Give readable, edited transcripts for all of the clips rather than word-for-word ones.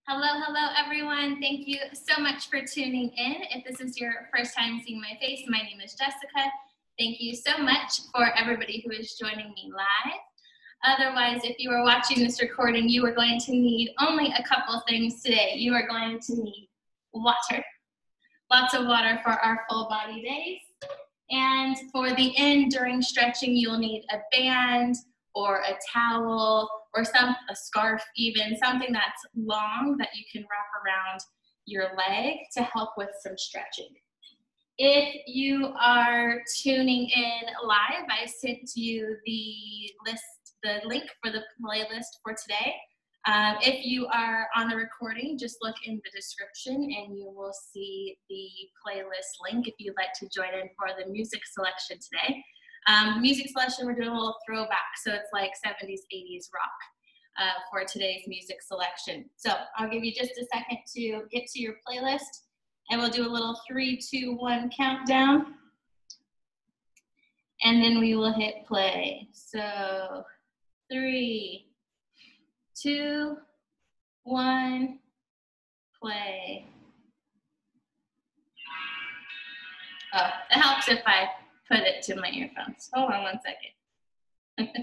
Hello, hello, everyone. Thank you so much for tuning in. If this is your first time seeing my face, my name is Jessica. Thank you so much for everybody who is joining me live. Otherwise, if you are watching this recording, you are going to need only a couple things today. You are going to need water, lots of water for our full body days. And for the end during stretching, you'll need a band or a towel or a scarf even, something that's long that you can wrap around your leg to help with some stretching. If you are tuning in live, I sent you the link for the playlist for today. If you are on the recording, just look in the description and you will see the playlist link if you'd like to join in for the music selection today. Music selection, we're doing a little throwback, so it's like 70s, 80s rock for today's music selection. So I'll give you just a second to get to your playlist, and we'll do a little 3, 2, 1 countdown, and then we will hit play. So 3, 2, 1, play. Oh, it helps if I put it to my earphones. Hold on one second.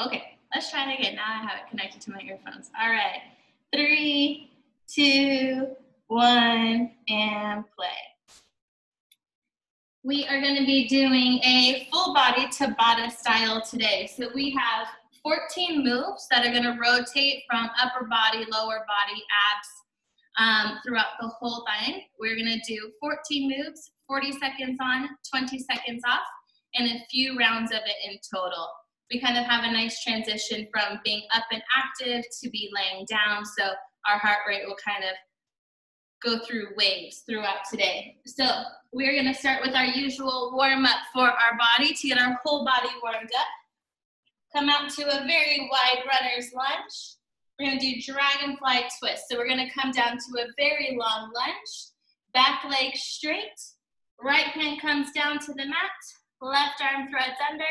Okay, let's try it again. Now I have it connected to my earphones. All right, 3, 2, 1, and play. We are going to be doing a full body Tabata style today. So we have 14 moves that are going to rotate from upper body, lower body, abs throughout the whole thing. We're going to do 14 moves, 40 seconds on, 20 seconds off, and a few rounds of it in total. We kind of have a nice transition from being up and active to be laying down, so our heart rate will kind of go through waves throughout today. So we're gonna start with our usual warm up for our body to get our whole body warmed up. Come out to a very wide runner's lunge. We're gonna do dragonfly twist. So we're gonna come down to a very long lunge, back leg straight, right hand comes down to the mat, left arm threads under,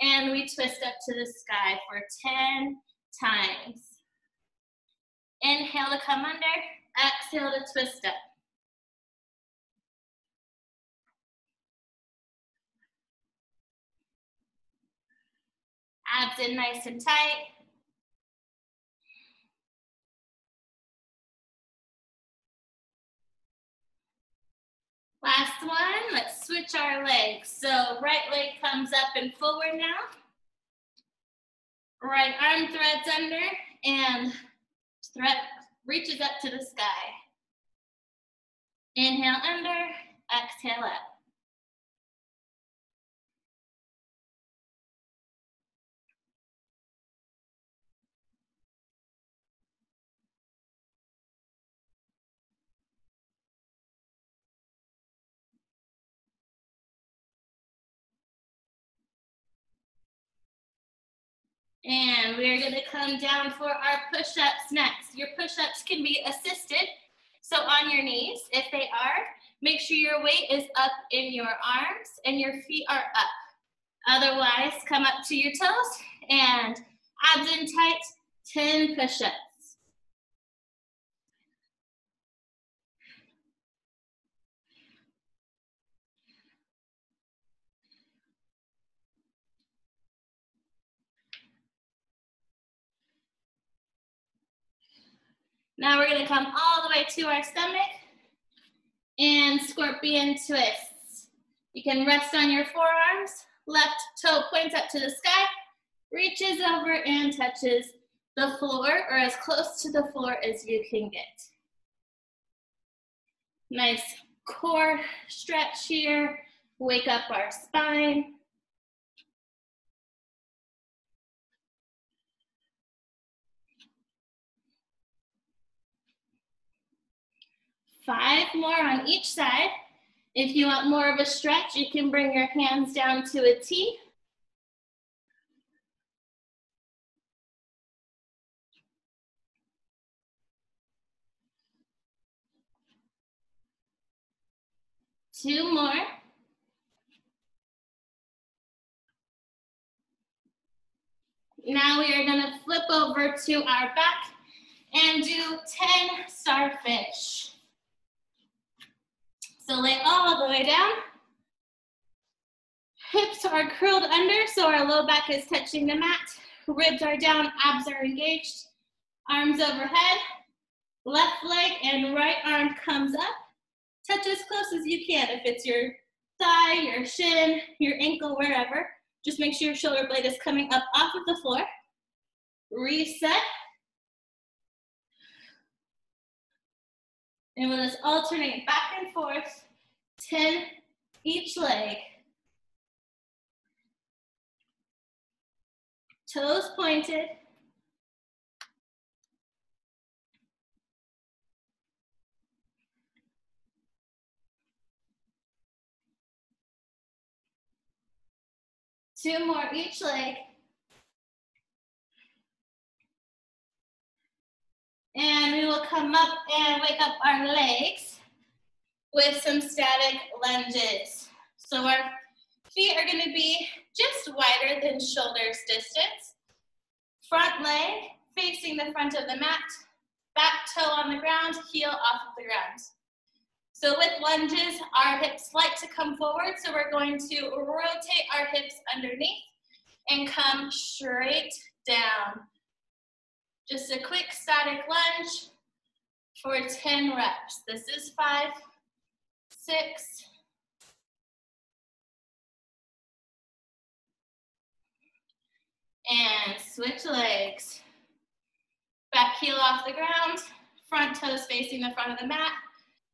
and we twist up to the sky for 10 times. Inhale to come under, exhale to twist up. Abs in nice and tight. Last one, let's switch our legs. So right leg comes up and forward now. Right arm threads under and thread reaches up to the sky. Inhale under, exhale up. And we're gonna come down for our push-ups next. Your push-ups can be assisted. So on your knees, if they are, make sure your weight is up in your arms and your feet are up. Otherwise, come up to your toes and abs in tight, 10 push-ups. Now we're gonna come all the way to our stomach and scorpion twists. You can rest on your forearms, left toe points up to the sky, reaches over and touches the floor or as close to the floor as you can get. Nice core stretch here, wake up our spine. Five more on each side. If you want more of a stretch, you can bring your hands down to a T. Two more. Now we are gonna flip over to our back and do 10 starfish. So lay all the way down. Hips are curled under, so our low back is touching the mat. Ribs are down, abs are engaged. Arms overhead. Left leg and right arm comes up. Touch as close as you can. If it's your thigh, your shin, your ankle, wherever. Just make sure your shoulder blade is coming up off of the floor. Reset. And we'll just alternate back and forth, 10 each leg. Toes pointed. Two more each leg. And we will come up and wake up our legs with some static lunges. So our feet are gonna be just wider than shoulders distance. Front leg facing the front of the mat, back toe on the ground, heel off of the ground. So with lunges, our hips like to come forward, so we're going to rotate our hips underneath and come straight down. Just a quick static lunge for 10 reps. This is 5, 6, and switch legs. Back heel off the ground, front toes facing the front of the mat.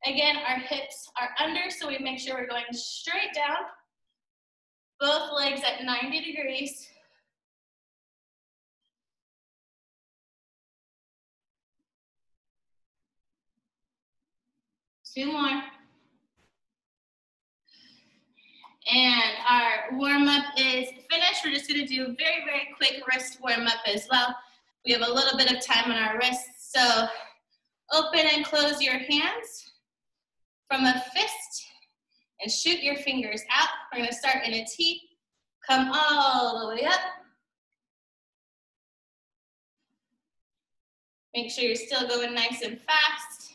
Again, our hips are under, so we make sure we're going straight down. Both legs at 90 degrees. Two more. And our warm-up is finished. We're just gonna do a very, very quick wrist warm-up as well. We have a little bit of time on our wrists, so open and close your hands from a fist and shoot your fingers out. We're gonna start in a T, come all the way up. Make sure you're still going nice and fast.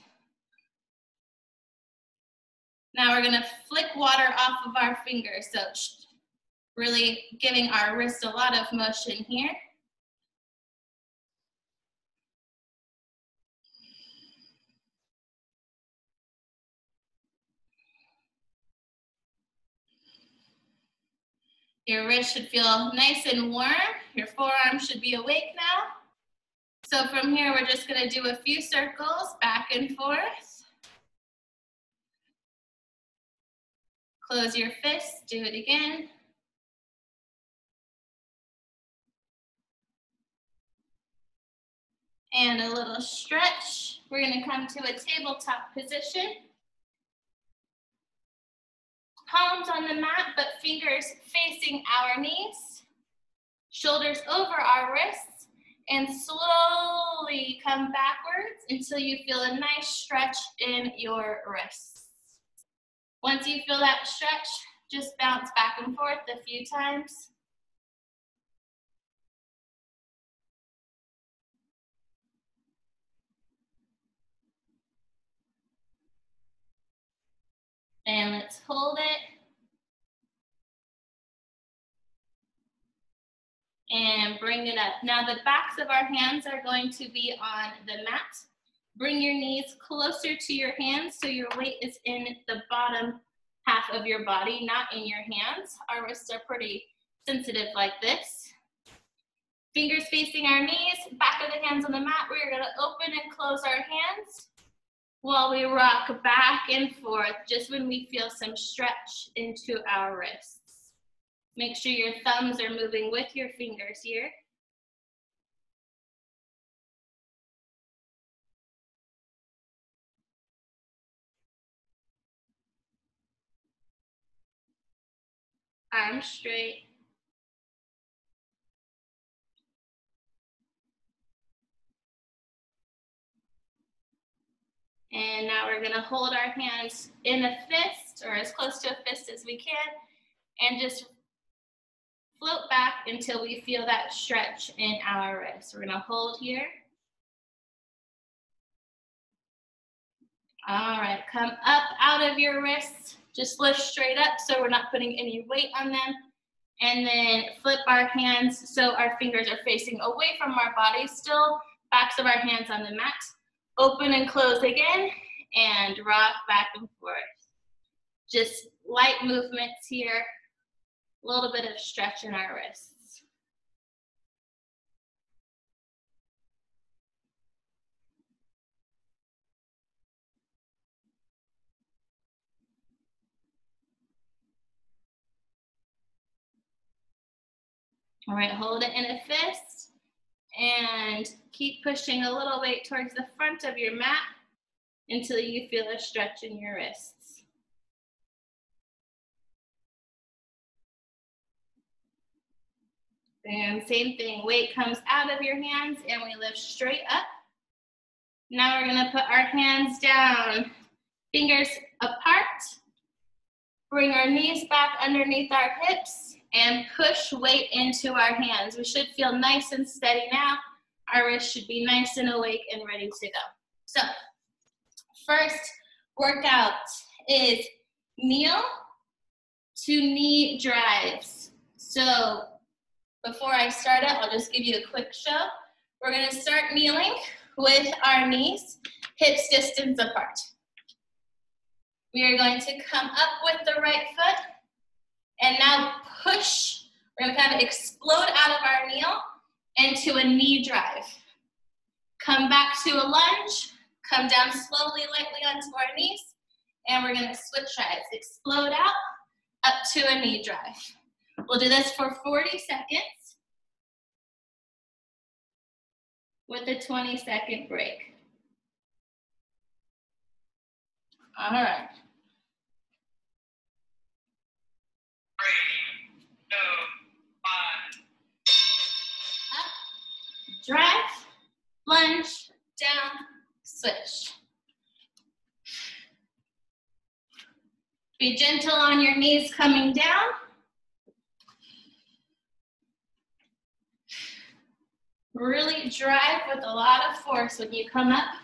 Now we're gonna flick water off of our fingers, so really giving our wrist a lot of motion here. Your wrist should feel nice and warm. Your forearm should be awake now. So from here, we're just gonna do a few circles back and forth. Close your fist, do it again. And a little stretch. We're gonna come to a tabletop position. Palms on the mat, but fingers facing our knees. Shoulders over our wrists, and slowly come backwards until you feel a nice stretch in your wrists. Once you feel that stretch, just bounce back and forth a few times. And let's hold it. And bring it up. Now the backs of our hands are going to be on the mat. Bring your knees closer to your hands so your weight is in the bottom half of your body, not in your hands. Our wrists are pretty sensitive like this. Fingers facing our knees, back of the hands on the mat. We're gonna open and close our hands while we rock back and forth, just when we feel some stretch into our wrists. Make sure your thumbs are moving with your fingers here. Arms straight. And now we're gonna hold our hands in a fist, or as close to a fist as we can, and just float back until we feel that stretch in our wrists. We're gonna hold here. All right, come up out of your wrists. Just lift straight up so we're not putting any weight on them. And then flip our hands so our fingers are facing away from our body, still backs of our hands on the mat. Open and close again, and rock back and forth. Just light movements here, a little bit of stretch in our wrists. All right, hold it in a fist, and keep pushing a little weight towards the front of your mat until you feel a stretch in your wrists. And same thing, weight comes out of your hands and we lift straight up. Now we're gonna put our hands down, fingers apart. Bring our knees back underneath our hips and push weight into our hands. We should feel nice and steady now. Our wrists should be nice and awake and ready to go. So, first workout is kneel to knee drives. So, before I start it, I'll just give you a quick show. We're gonna start kneeling with our knees hips distance apart. We are going to come up with the right foot and now push. We're gonna kind of explode out of our kneel into a knee drive. Come back to a lunge, come down slowly, lightly onto our knees, and we're gonna switch sides. Explode out, up to a knee drive. We'll do this for 40 seconds with a 20-second break. All right. 3, 2, 1. Up, drive, lunge, down, switch. Be gentle on your knees coming down. Really drive with a lot of force when you come up.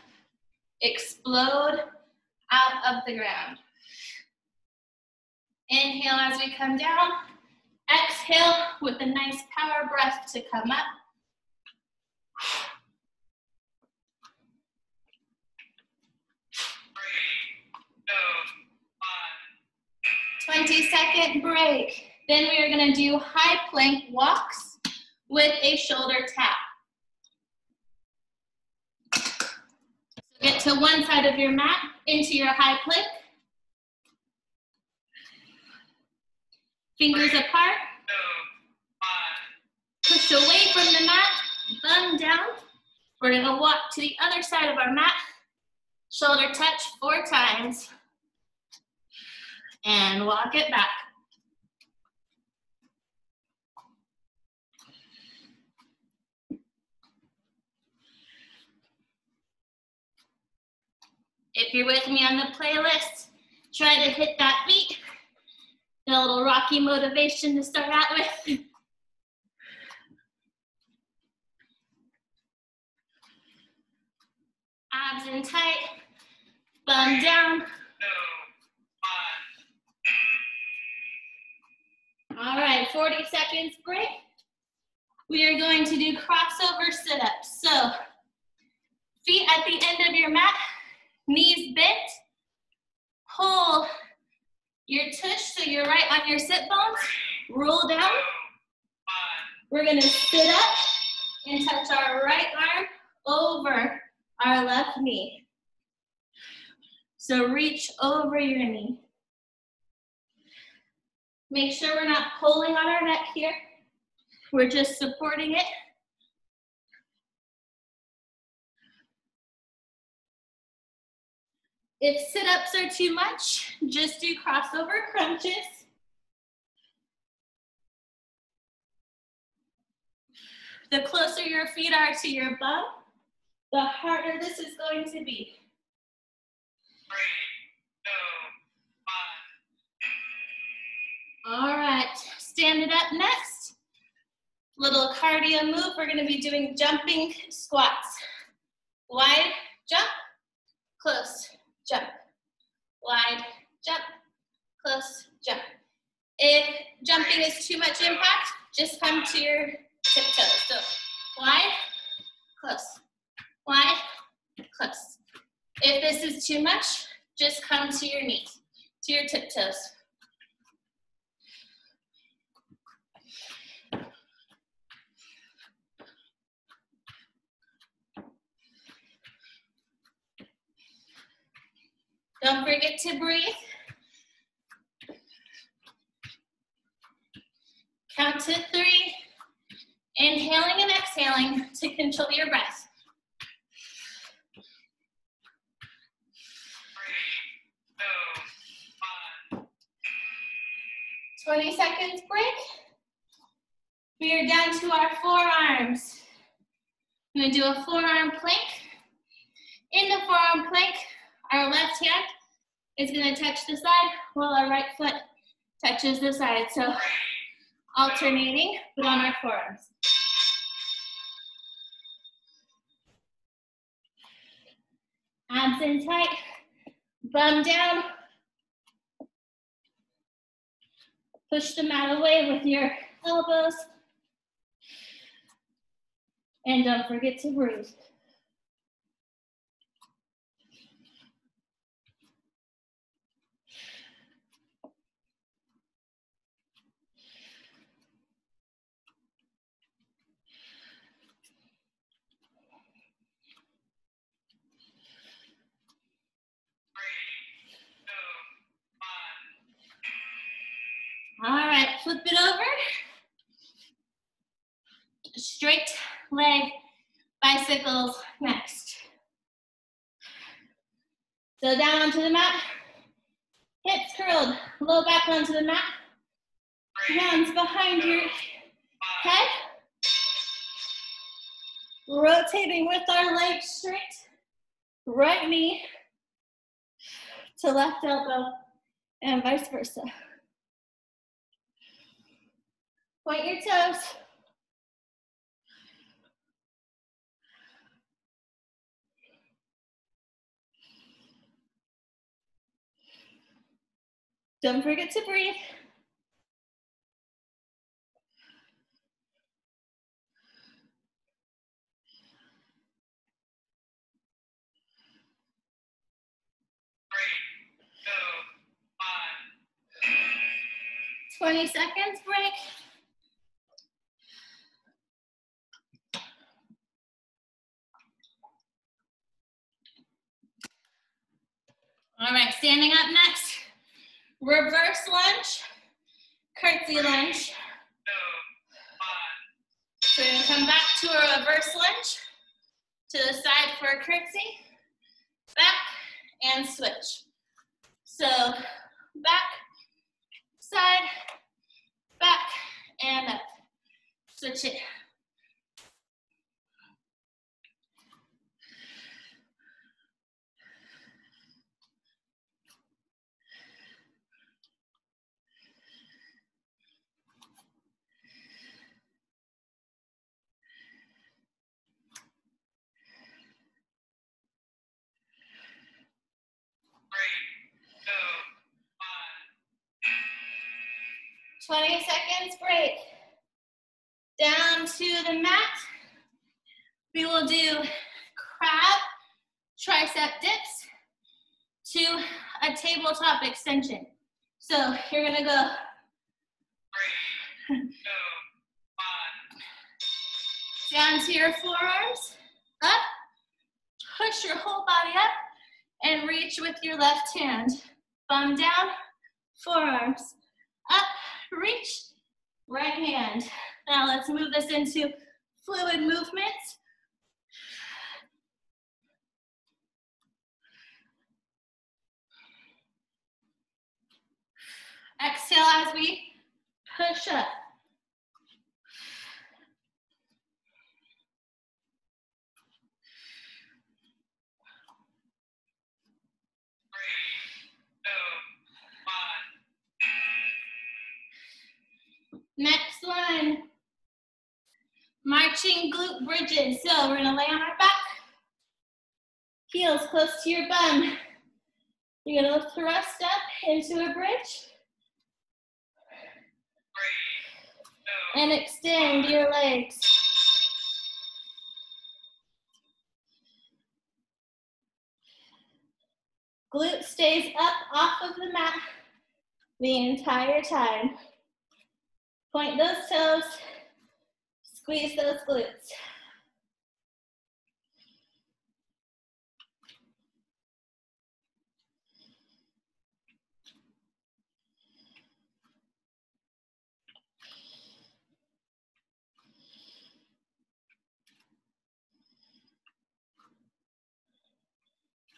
Explode out of the ground. Inhale as we come down. Exhale with a nice power breath to come up. 20-second break. Then we are going to do high plank walks with a shoulder tap. Get to one side of your mat, into your high plank. Fingers apart. Push away from the mat, bum down. We're gonna walk to the other side of our mat. Shoulder touch 4 times. And walk it back. If you're with me on the playlist, try to hit that beat. A little Rocky motivation to start out with. Abs in tight, bum down. 2, 1. All right, 40 seconds break. We are going to do crossover sit-ups. So, feet at the end of your mat, knees bent. Pull your tush so you're right on your sit bones. Roll down. We're gonna sit up and touch our right arm over our left knee. So reach over your knee. Make sure we're not pulling on our neck here. We're just supporting it. If sit-ups are too much, just do crossover crunches. The closer your feet are to your bum, the harder this is going to be. 3, 2, 1. All right, stand it up next. Little cardio move. We're gonna be doing jumping squats. Wide, jump, close, jump. Wide, jump, close, jump. If jumping is too much impact, just come to your tiptoes. So wide, close, wide, close. If this is too much, just come to your knees, to your tiptoes. Don't forget to breathe. Count to 3. Inhaling and exhaling to control your breath. 3, 2, 1. 20 seconds break. We are down to our forearms. I'm gonna do a forearm plank. In the forearm plank, our left hand is gonna touch the side while our right foot touches the side. So alternating, but on our forearms. Abs in tight, bum down. Push the mat away with your elbows. And don't forget to breathe. All right, flip it over. Straight leg bicycles next. So down onto the mat, hips curled, low back onto the mat, hands behind your head. Rotating with our legs straight, right knee to left elbow and vice versa. Point your toes. Don't forget to breathe. Three, 2, 1. 20 seconds break. All right, standing up next. Reverse lunge, curtsy lunge. 2, 1. So we're gonna come back to a reverse lunge, to the side for a curtsy, back, and switch. So back, side, back, and up. Switch it. Three, 2, 1. 20 seconds break. Down to the mat. We will do crab, tricep dips to a tabletop extension. So you're gonna go 3, 2, 1. Down to your forearms, up, push your whole body up, and reach with your left hand. Bum down, forearms, up, reach, right hand. Now let's move this into fluid movements. Exhale as we push up. Next one. Marching glute bridges. So we're gonna lay on our back. Heels close to your bum. You're gonna thrust up into a bridge. And extend your legs. Glute stays up off of the mat the entire time. Point those toes, squeeze those glutes.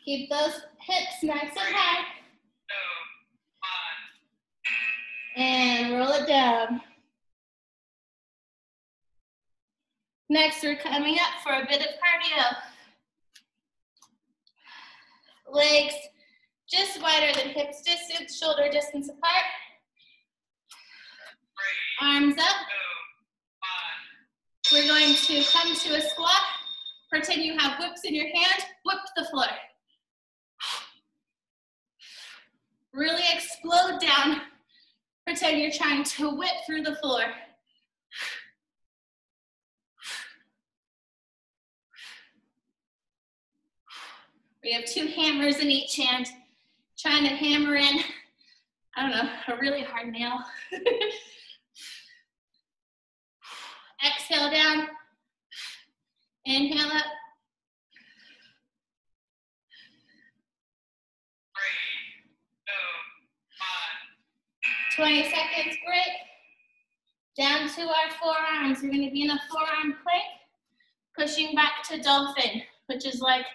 Keep those hips nice and high. And roll it down. Next, we're coming up for a bit of cardio. Legs just wider than hips distance, shoulder distance apart. Arms up. We're going to come to a squat. Pretend you have whips in your hand, whip the floor. Really explode down. Pretend you're trying to whip through the floor. We have 2 hammers in each hand, trying to hammer in, I don't know, a really hard nail. Exhale down, inhale up. 20 seconds, great. Down to our forearms. We're gonna be in a forearm plank, pushing back to dolphin, which is like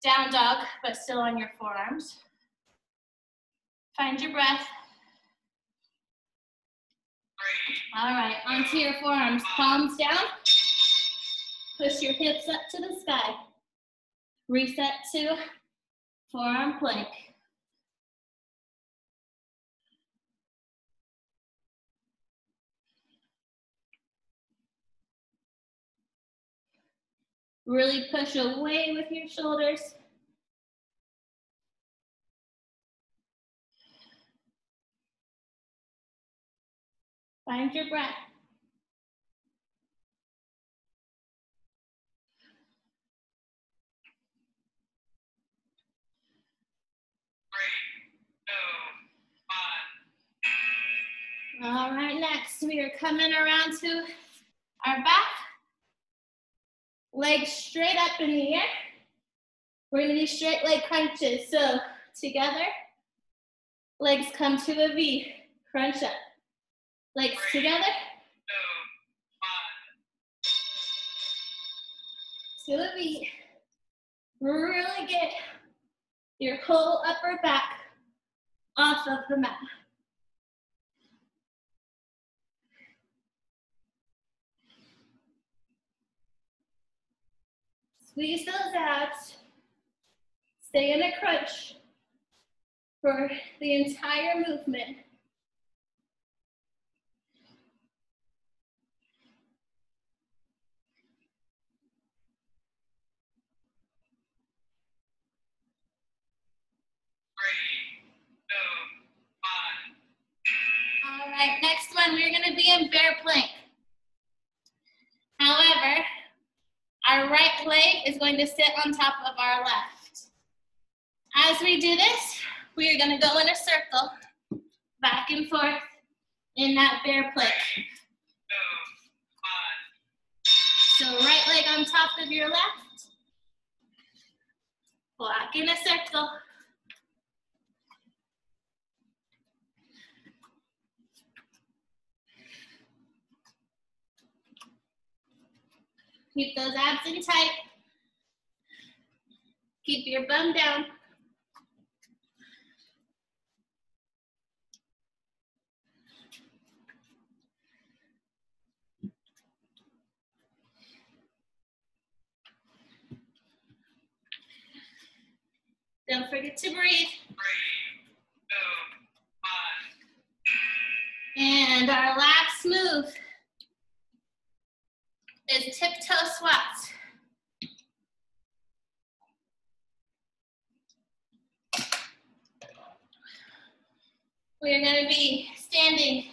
down dog, but still on your forearms. Find your breath. All right, onto your forearms, palms down. Push your hips up to the sky. Reset to forearm plank. Really push away with your shoulders. Find your breath. All right, next we are coming around to our back. Legs straight up in the air. We're gonna do straight leg crunches. So together, legs come to a V, crunch up. Legs together. To a V. Really get your whole upper back off of the mat. Squeeze those abs. Stay in a crunch for the entire movement. All right, next one, we're gonna be in bear plank. However, our right leg is going to sit on top of our left. As we do this, we are gonna go in a circle, back and forth in that bear plank. So right leg on top of your left, walk in a circle. Keep those abs in tight. Keep your bum down. Don't forget to breathe. 3, 2, 1. And our last move is tiptoe squats. We're going to be standing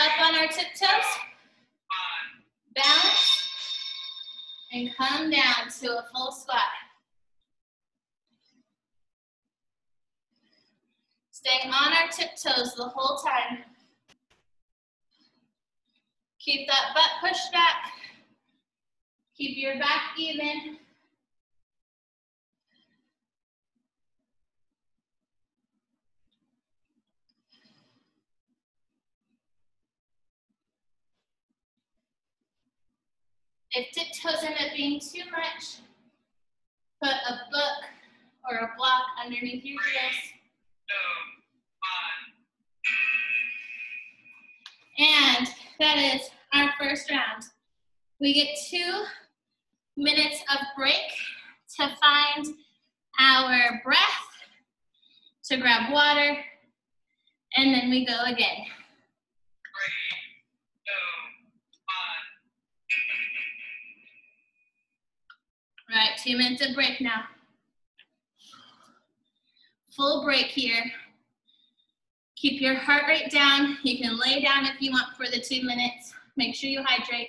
up on our tiptoes, balance, and come down to a full squat. Staying on our tiptoes the whole time. Keep that butt pushed back. Keep your back even. If tiptoes end up being too much, put a book or a block underneath your heels. And that is our first round. We get 2 minutes of break to find our breath, to grab water, and then we go again. 3, 2, 1. All right, 2 minutes of break now. Full break here. Keep your heart rate down. You can lay down if you want for the 2 minutes. Make sure you hydrate.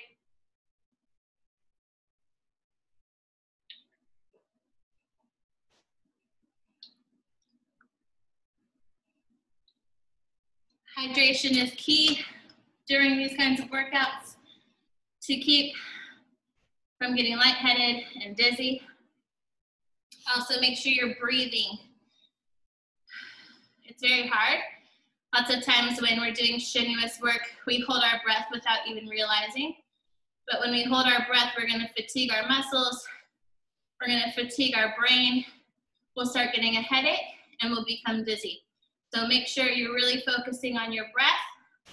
Hydration is key during these kinds of workouts to keep from getting lightheaded and dizzy. Also, make sure you're breathing. It's very hard. Lots of times when we're doing strenuous work, we hold our breath without even realizing. But when we hold our breath, we're gonna fatigue our muscles. We're gonna fatigue our brain. We'll start getting a headache and we'll become dizzy. So make sure you're really focusing on your breath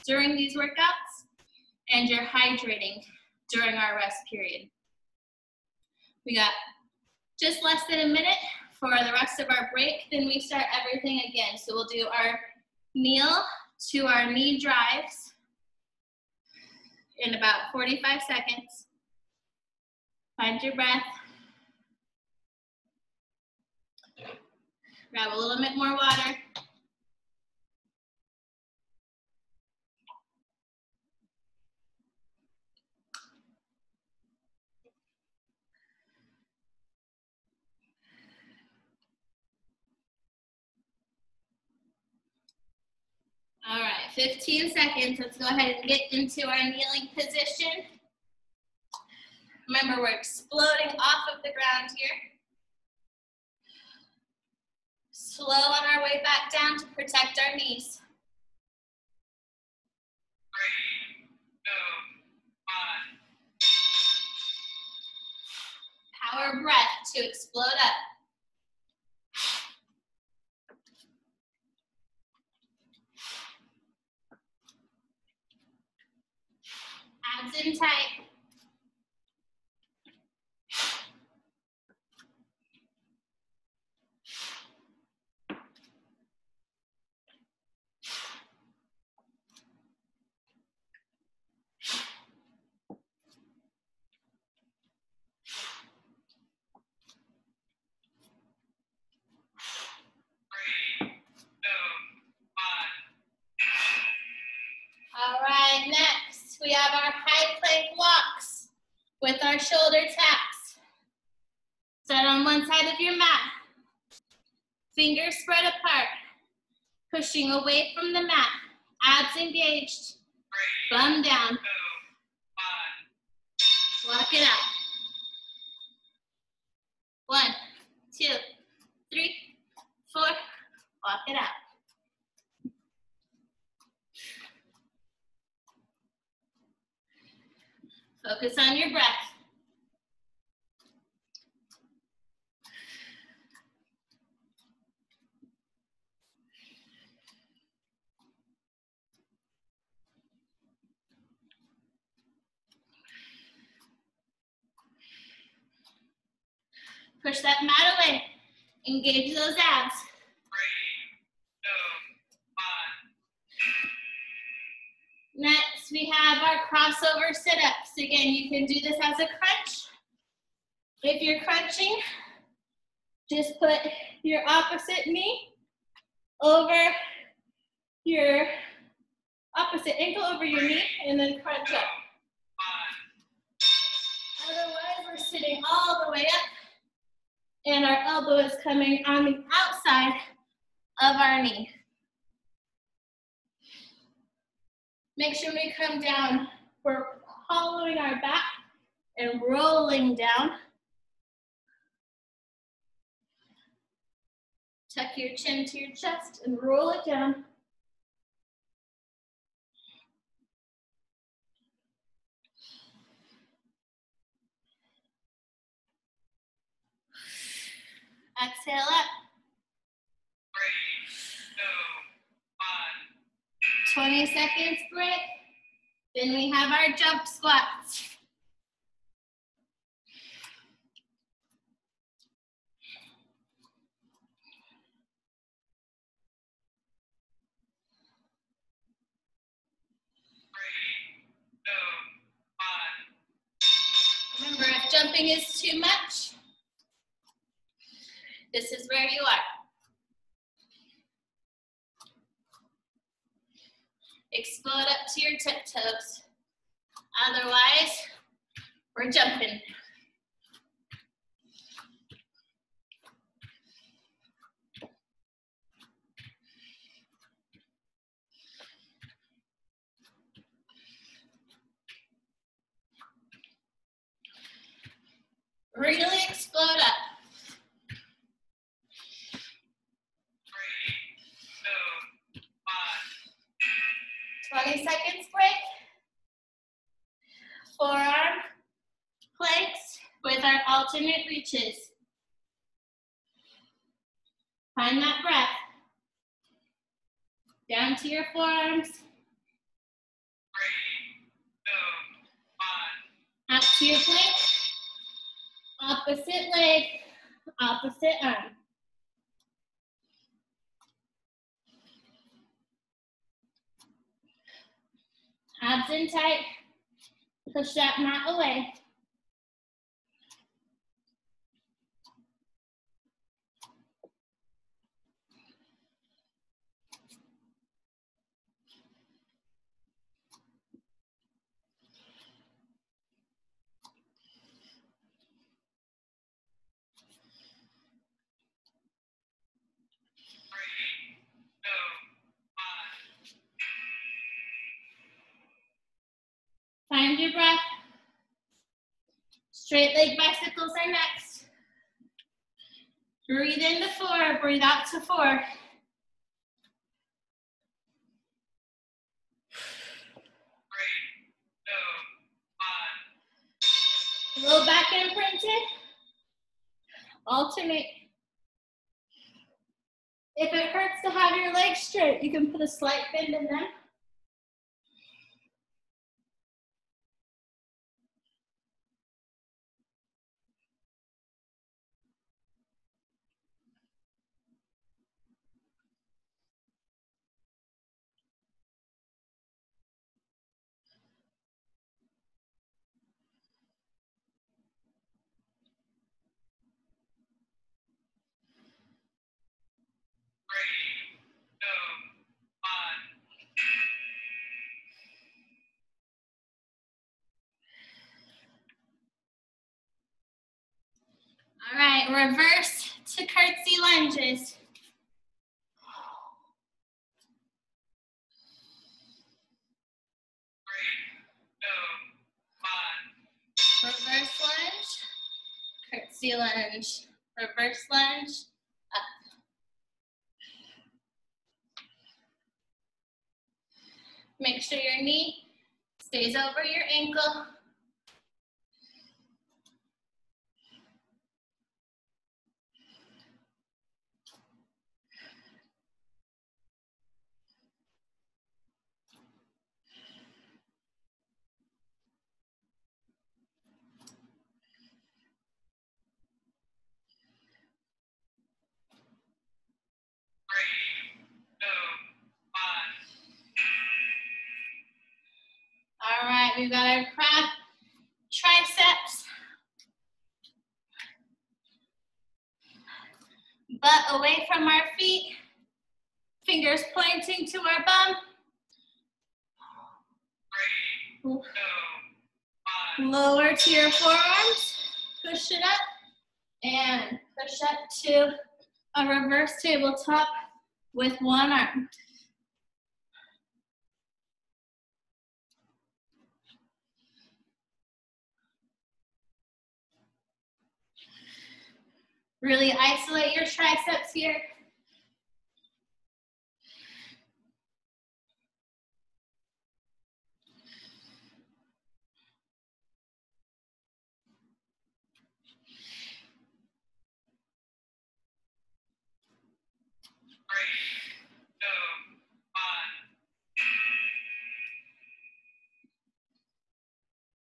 during these workouts and you're hydrating during our rest period. We got just less than a minute for the rest of our break, then we start everything again. So we'll do our kneel to our knee drives in about 45 seconds. Find your breath. Grab a little bit more water. All right, 15 seconds. Let's go ahead and get into our kneeling position. Remember, we're exploding off of the ground here. Slow on our way back down to protect our knees. 3, 2, 1. Power breath to explode up. Abs in tight. All right, next we have our high plank walks with our shoulder taps. Set on one side of your mat. Fingers spread apart. Pushing away from the mat. Abs engaged. Bum down. Walk it out. 1, 2, 3, 4. Walk it out. Focus on your breath. Push that mat away. Engage those abs. 3, 2, Next, we have our crossover sit-ups. Again, you can do this as a crunch. If you're crunching, just put your opposite knee over your opposite ankle over your knee and then crunch up. Otherwise, we're sitting all the way up and our elbow is coming on the outside of our knee. Make sure we come down. We're hollowing our back and rolling down. Tuck your chin to your chest and roll it down. Exhale up. 3, 2, 1. 20 seconds break. Then we have our jump squats. Remember, if jumping is too much, this is where you are. Explode up to your tiptoes. Otherwise, we're jumping. Really explode up. 3, 2, 1. 20 seconds break. Forearm planks with our alternate reaches. Find that breath. Down to your forearms. 3, 2, 1. Up to your plank. Opposite leg, opposite arm. Abs in tight. Push that mat away. Find your breath. Straight leg bicycles are next. Breathe into 4, breathe out to 4. Low back imprinted. Alternate. If it hurts to have your legs straight, you can put a slight bend in them. All right, reverse to curtsy lunges. Reverse lunge, curtsy lunge, reverse lunge, up. Make sure your knee stays over your ankle. we've got our crab triceps. Butt away from our feet. Fingers pointing to our bum. 3, 2, 1. Lower to your forearms. Push it up. And push up to a reverse tabletop with one arm. Really isolate your triceps here.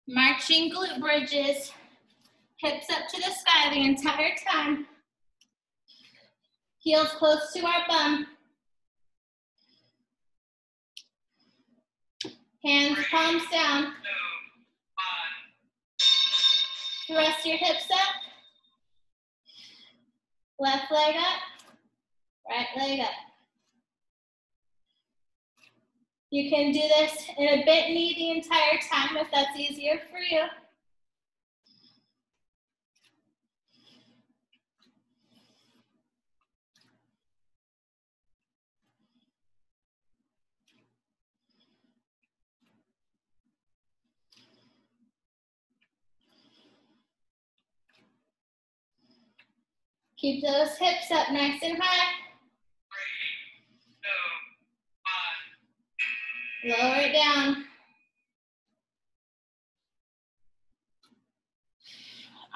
Marching glute bridges, hips up to the sky the entire time. Heels close to our bum. Hands, palms down. Thrust your hips up. Left leg up, right leg up. You can do this in a bent knee the entire time if that's easier for you. Keep those hips up nice and high. 3, 2, 1. Lower it down.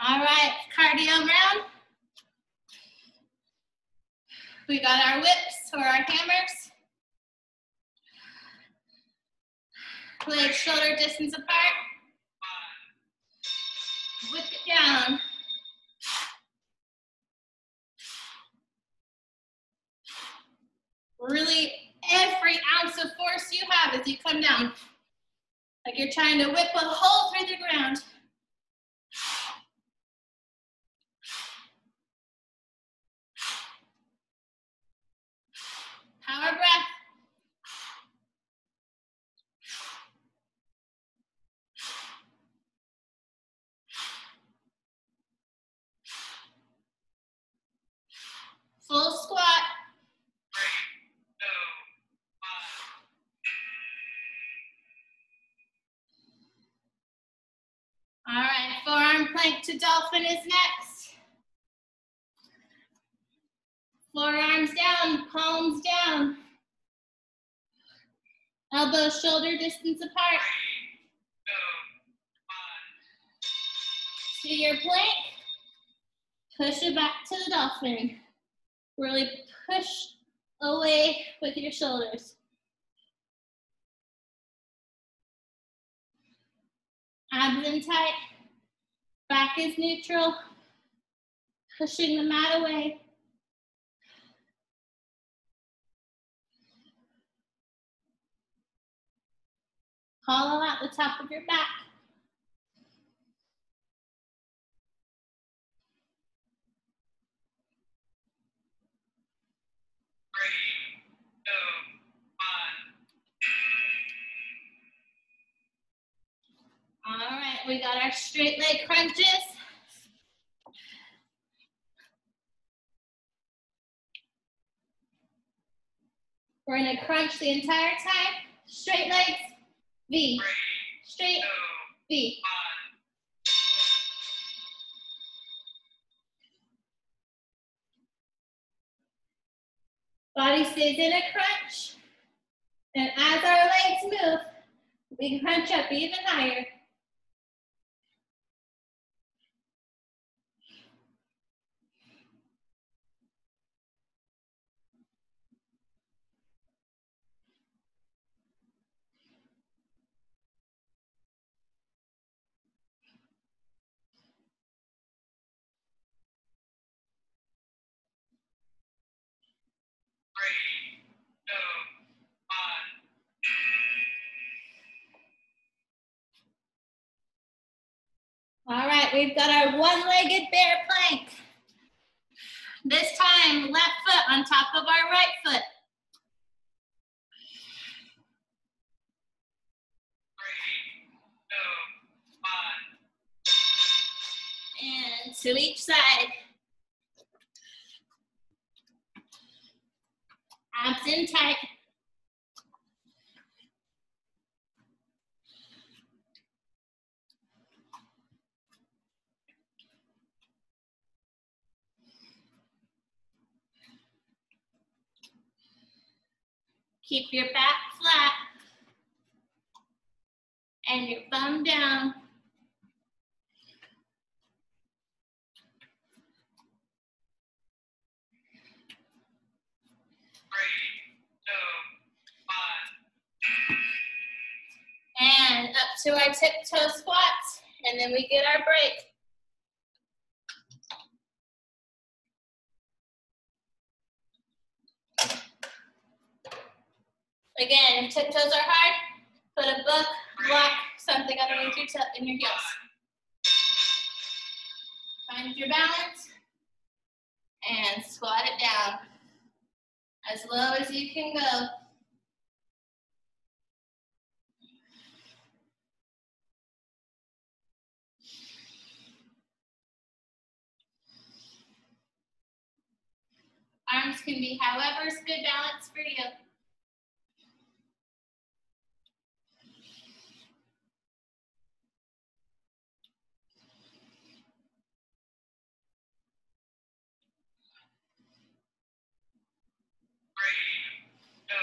All right, cardio round. We got our whips or our hammers. Legs shoulder distance apart. Whip it down. Really, every ounce of force you have as you come down. Like you're trying to whip a hole through the ground. Power breath. Full squat. 3, 2, 1. All right, forearm plank to dolphin is next. Forearms down, palms down. Elbows shoulder distance apart. 3, 2, 1. To your plank. Push it back to the dolphin. Really push away with your shoulders. Abs in tight. Back is neutral. Pushing the mat away. Hollow out the top of your back. 3, 2, 1. All right, we got our straight leg crunches. We're gonna crunch the entire time. Straight legs, V. Straight, V. Body stays in a crunch. And as our legs move, we crunch up even higher. we've got our one-legged bear plank. This time, left foot on top of our right foot. 3, 2, 1. And to each side. Abs in tight. Keep your back flat and your thumb down. And up to our tiptoe squats, and then we get our break. Again, if tiptoes are hard, put a book, block, something underneath in your heels. Find your balance and squat it down as low as you can go. Arms can be however's good balance for you. Three, 2,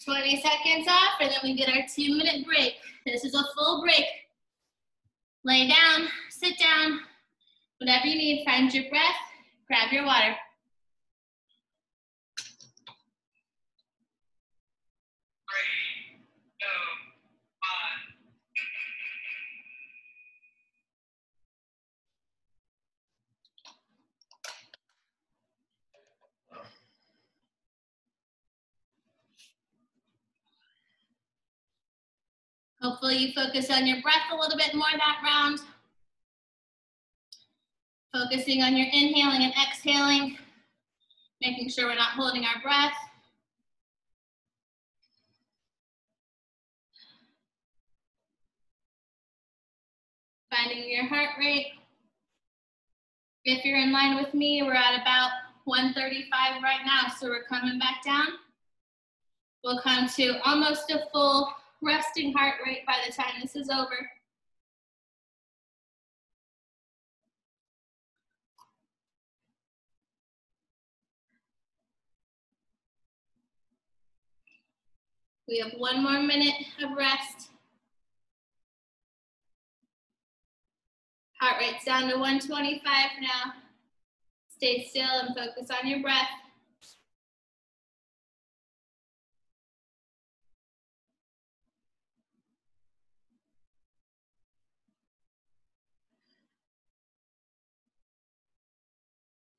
1. 20 seconds off, and then we get our 2-minute break. This is a full break. Lay down, sit down, whatever you need. Find your breath, grab your water. Hopefully you focus on your breath a little bit more that round. Focusing on your inhaling and exhaling, making sure we're not holding our breath. Finding your heart rate. If you're in line with me, we're at about 135 right now, so we're coming back down. We'll come to almost a full resting heart rate by the time this is over. We have 1 more minute of rest. Heart rate's down to 125 now. Stay still and focus on your breath.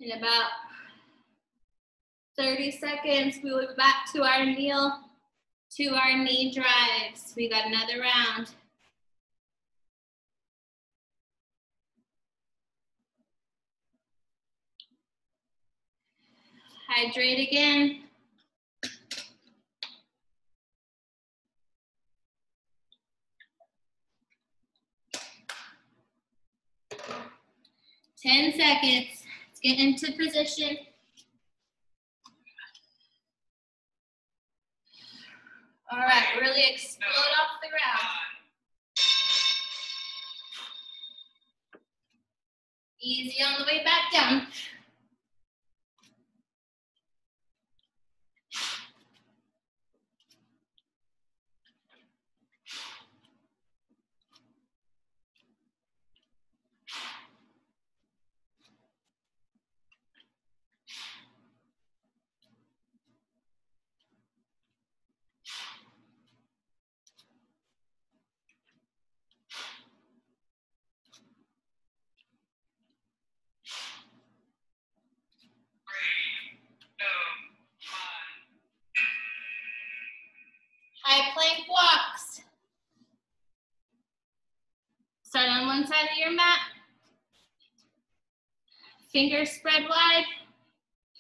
In about 30 seconds, we will be back to our kneel, to our knee drives. We got another round. Hydrate again. Ten seconds. Let's get into position. All right, really explode off the ground. Easy on the way back down. High plank walks. one side of your mat. Fingers spread wide.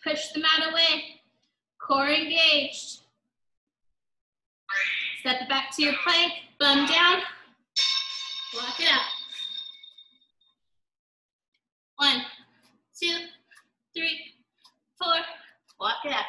Push the mat away. Core engaged. Step it back to your plank. Bum down. Walk it out. 1, 2, 3, 4. Walk it out.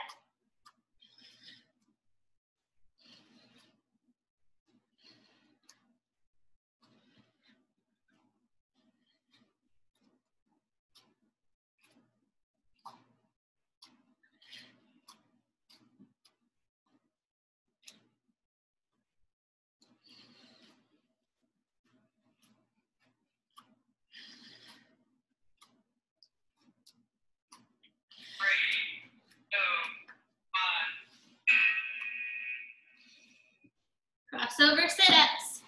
Crossover sit-ups.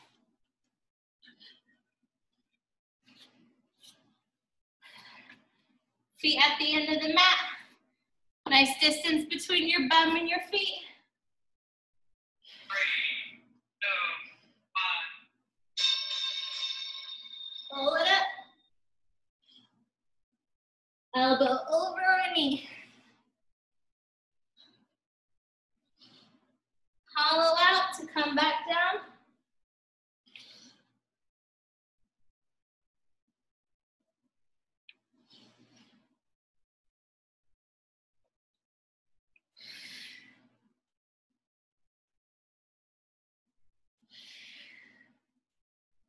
Feet at the end of the mat. Nice distance between your bum and your feet. 3, 2, 1. Pull it up. Elbow over a knee. Hollow out to come back down.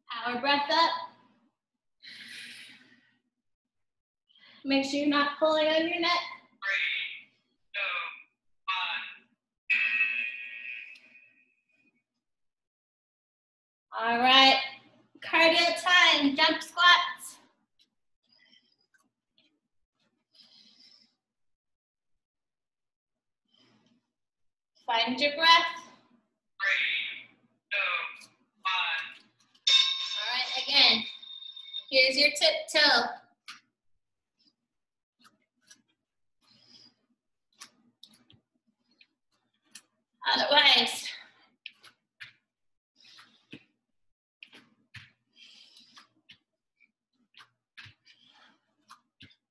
Power breath up. Make sure you're not pulling on your neck. 3, 2, 1. All right, cardio time, jump squats. Find your breath. 3, 2, 1. All right, again, here's your tiptoe. Otherwise,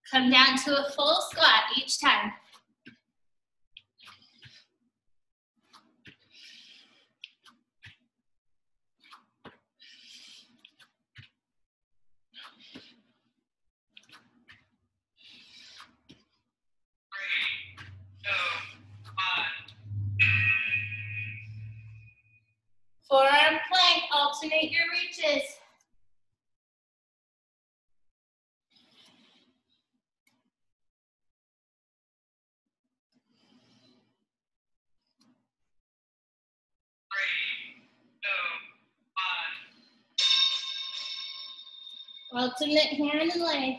come down to a full squat each time. Forearm plank, alternate your reaches. Alternate hand and leg.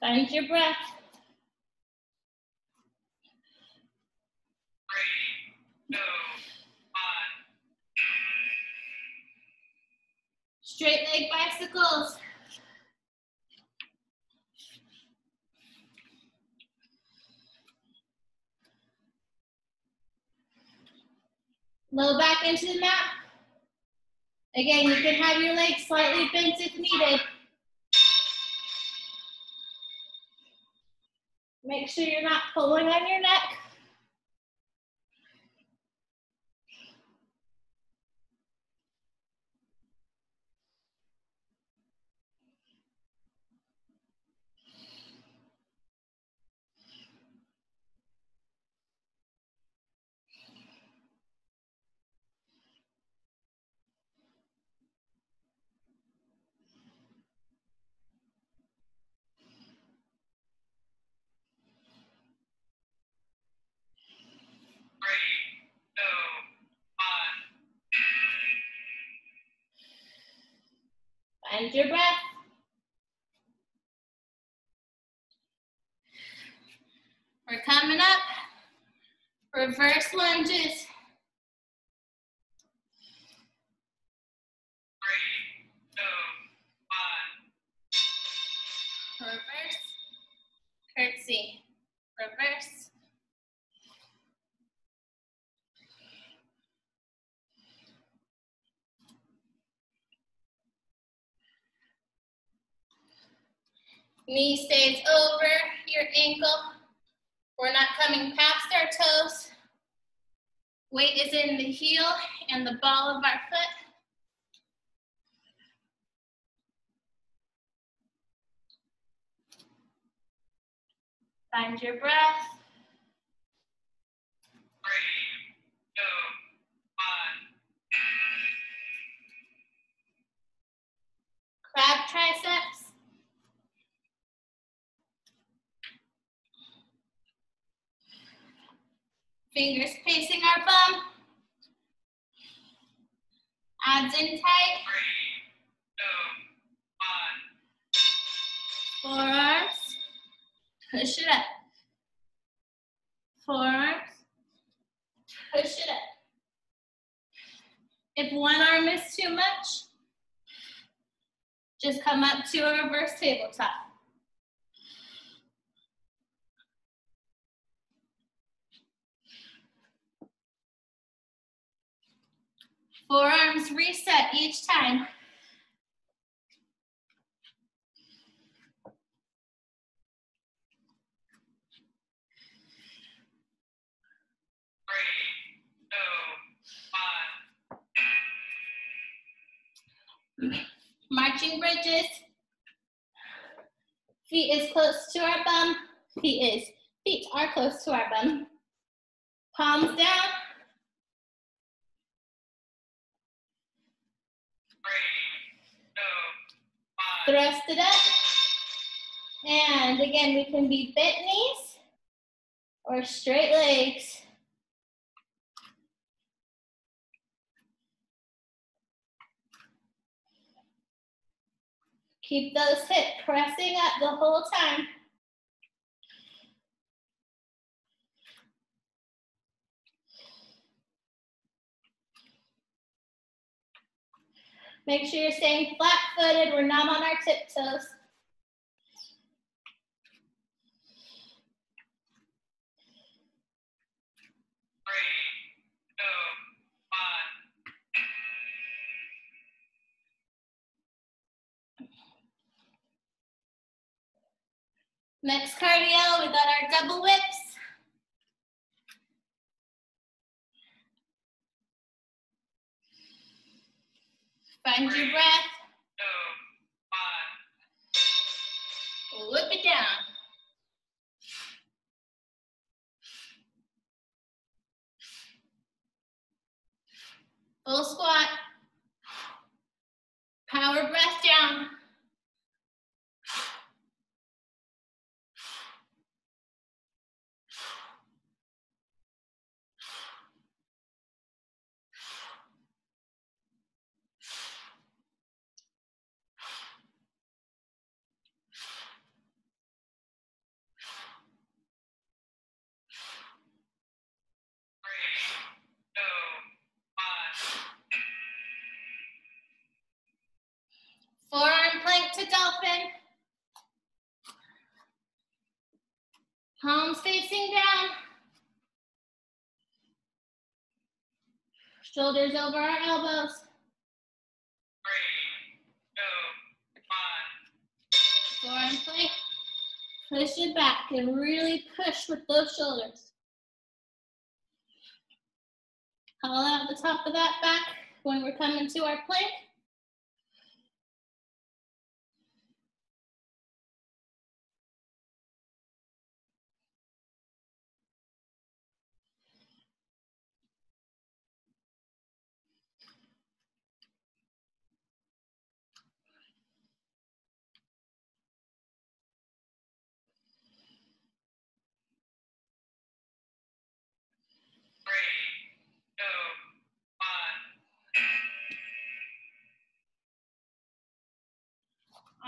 Find your breath. 3, 2, 1. Straight leg bicycles. Low back into the mat. Again, you can have your legs slightly bent if needed. Make sure you're not pulling on your neck. Find your breath. Coming up, reverse lunges. 3, 2, 1. Reverse, curtsy, reverse. Knee stays over your ankle. We're not coming past our toes. Weight is in the heel and the ball of our foot. Find your breath. 3, 2, 1. Crab triceps. Fingers facing our bum. Abs in tight. 3, 2, 1. Forearms. Push it up. Forearms. Push it up. If one arm is too much, just come up to a reverse tabletop. Forearms reset each time. 3, 2, 1. Marching bridges. Feet is close to our bum. Feet are close to our bum. Palms down. 3, 2, 1. Thrust it up. And again, we can be bent knees or straight legs. Keep those hips pressing up the whole time. Make sure you're staying flat-footed. We're not on our tiptoes. 3, 2, 1. Next cardio, we got our double whips. Find your breath. 3, 2, 1. Whip it down. Full squat. Power breath down. Forearm plank to dolphin. Palms facing down. Shoulders over our elbows. 3, 2, 1. Forearm plank. Push it back and really push with those shoulders. Call out the top of that back when we're coming to our plank.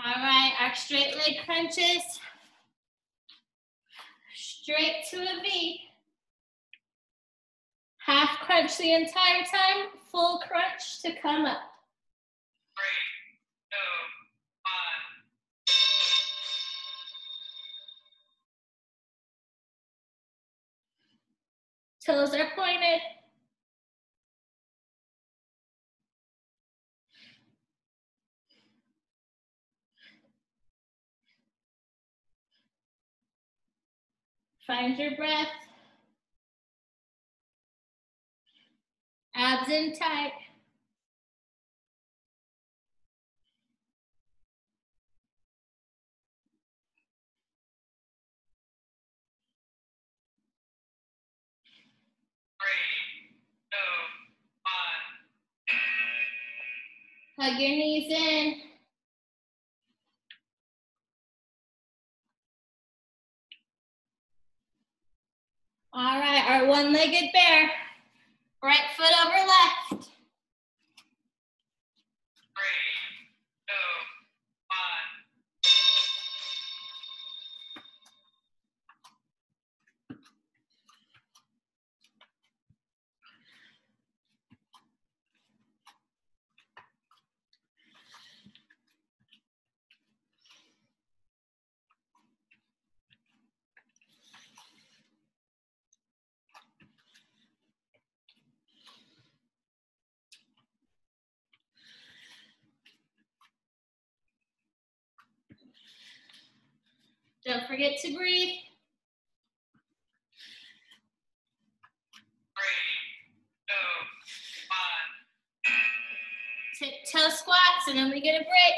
All right, our straight leg crunches. Straight to a V. Half crunch the entire time, full crunch to come up. 3, 2, 1. Toes are pointed. Find your breath. Abs in tight. Hug your knees in. All right, our one-legged bear. Right foot over left. 3, 2, 1. Don't forget to breathe. 3, 2, 1. Tiptoe squats, and then we get a break.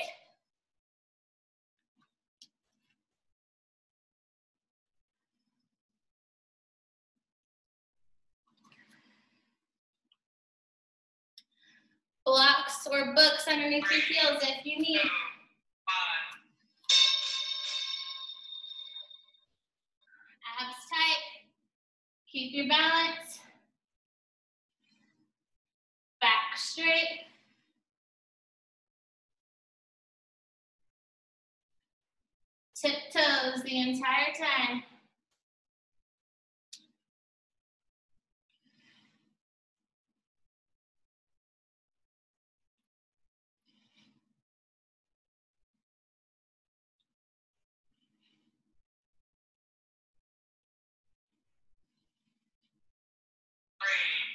Blocks or books underneath your heels if you need. 2, 1. Abs tight. Keep your balance. Back straight. Tiptoes the entire time.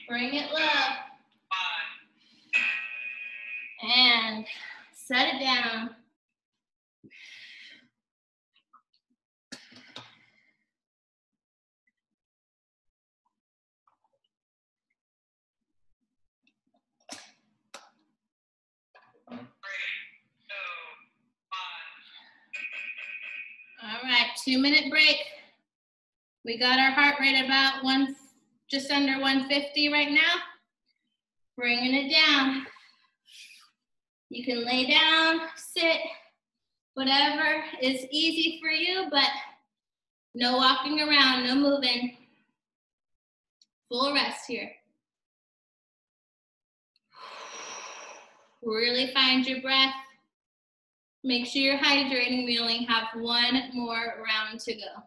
Bring it low. 1. And set it down. All right, 2-minute break. We got our heart rate about just under 150 right now. Bringing it down. You can lay down, sit, whatever is easy for you, but no walking around, no moving. Full rest here. Really find your breath. Make sure you're hydrating. We only have 1 more round to go.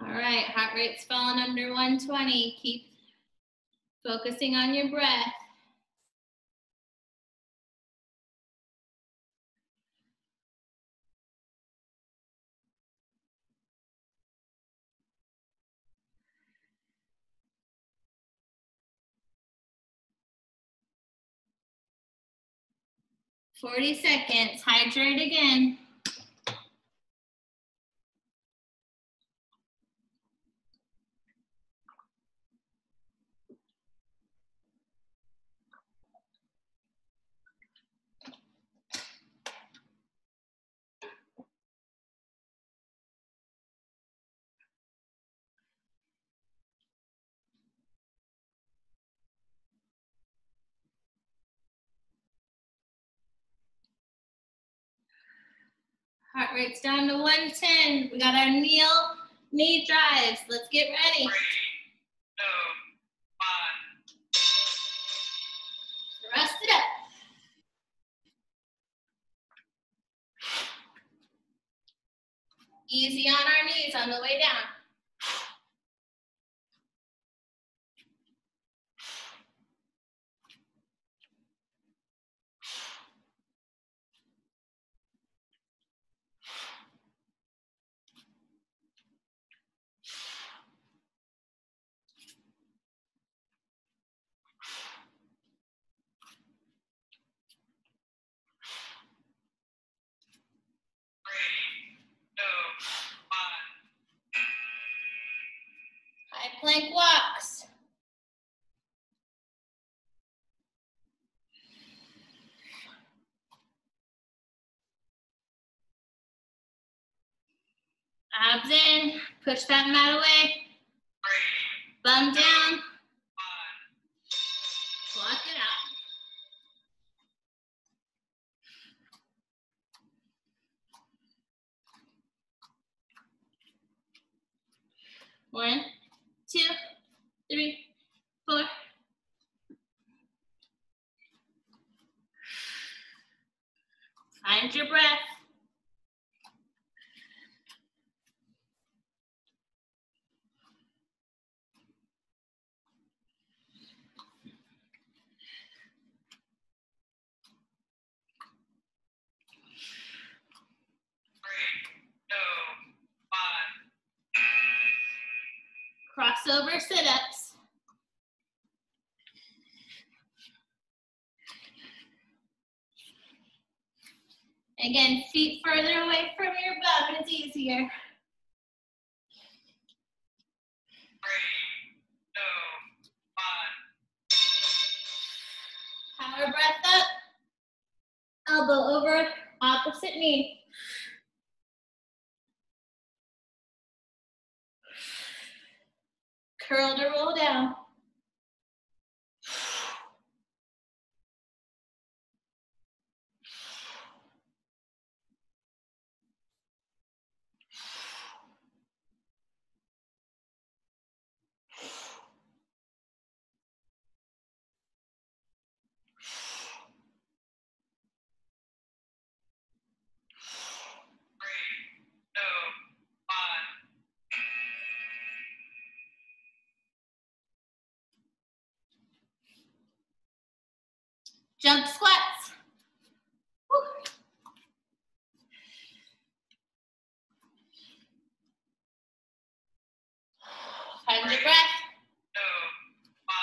All right, heart rate's fallen under 120. Keep focusing on your breath. "40 seconds, hydrate again. Heart rate's down to 110. We got our knee drives. Let's get ready. 3, 2, 1. Thrust it up. Easy on our knees on the way down. High plank walks. Abs in, push that mat away. Bum down. Block it out. One, 2, 3, 4. Find your breath. 3, 2, 1. Crossover sit-ups. Again, feet further away from your bum, it's easier. 3, 2, 1. Power breath up. Elbow over opposite knee. Curl to roll down. Jump squats. Woo. Find your breath. 2, 1.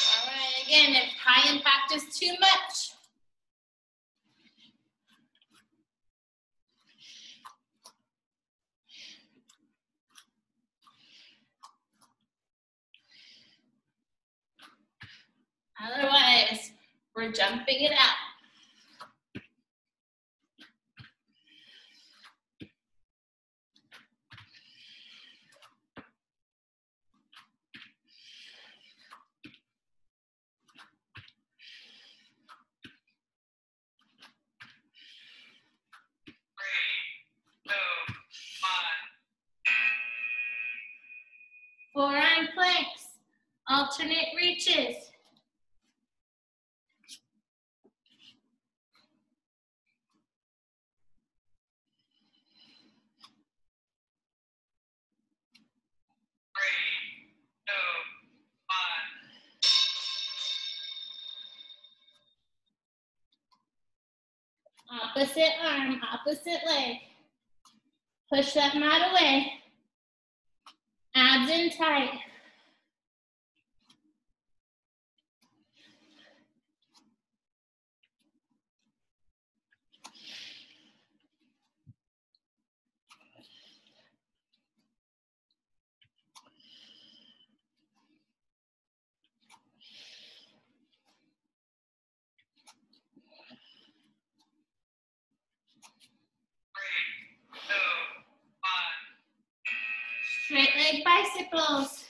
All right, again, if high impact is too much, otherwise, we're jumping it out. Forearm planks, alternate reaches. Opposite arm, opposite leg. Push that mat away. Abs in tight. Straight leg bicycles.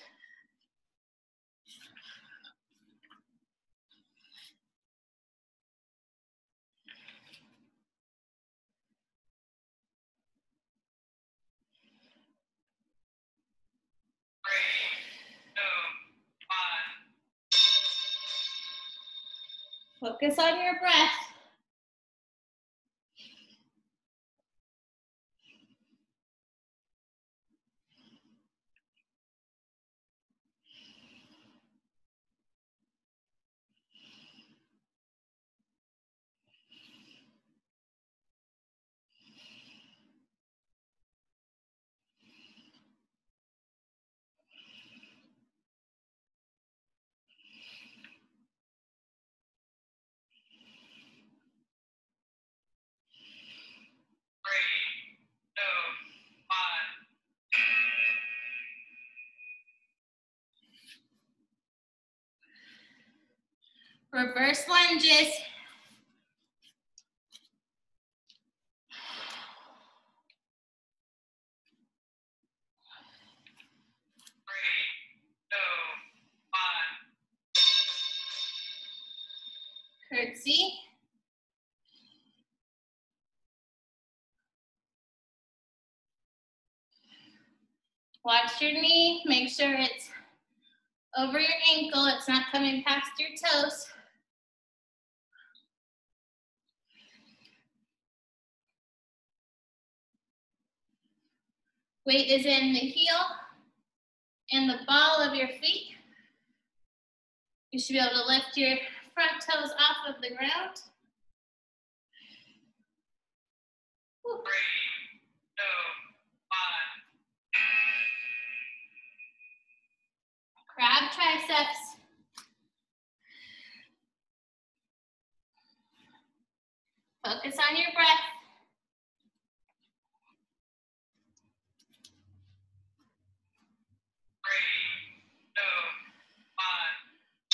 Focus on your breath. Reverse lunges. Curtsy. Watch your knee, make sure it's over your ankle, it's not coming past your toes. Weight is in the heel and the ball of your feet. You should be able to lift your front toes off of the ground. Woo. 3, 2, 1. Crab triceps. Focus on your breath. 3, 2,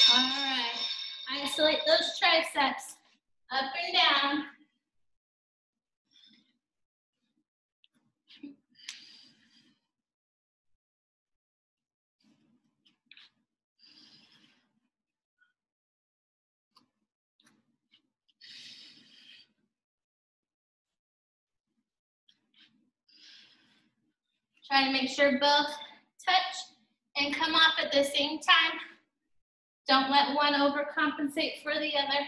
1. All right. Isolate those triceps up and down. Try to make sure both touch and come off at the same time. Don't let one overcompensate for the other. 3,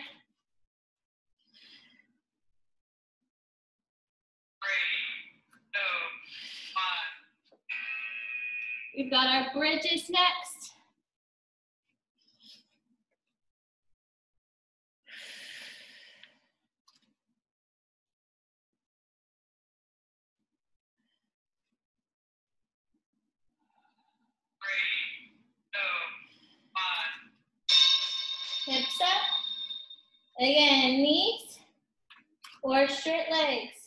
2, 1. We've got our bridges next. Hips up. Again, knees or straight legs.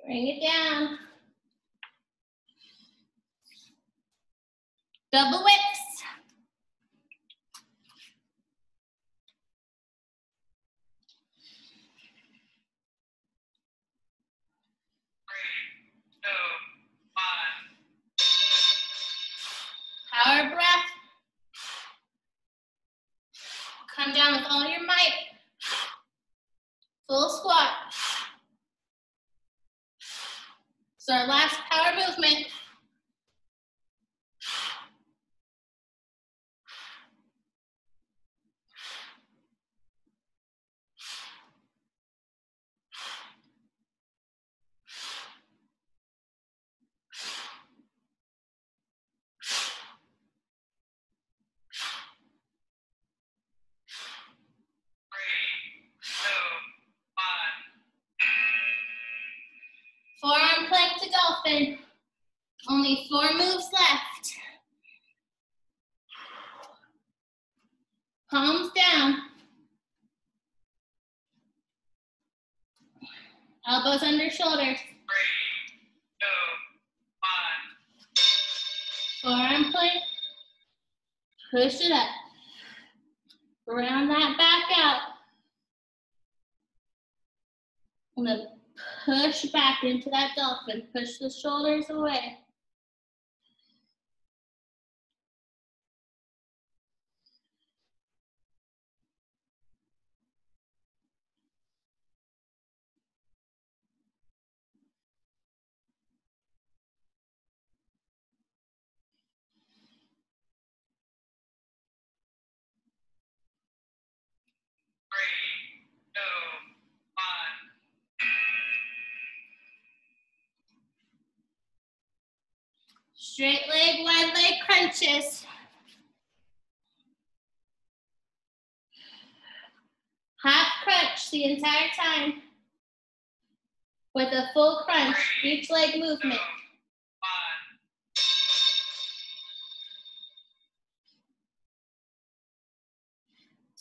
Bring it down. Double whips. Power breath. Come down with all your might. Full squat. So our last power movement. Forearm plank to dolphin. Only 4 moves left. Palms down. Elbows under shoulders. 3, 2, 1. Forearm plank. Push it up. Round that back out. And then push back into that dolphin. Push the shoulders away. Straight leg, wide leg crunches. Half crunch the entire time with a full crunch, each leg movement.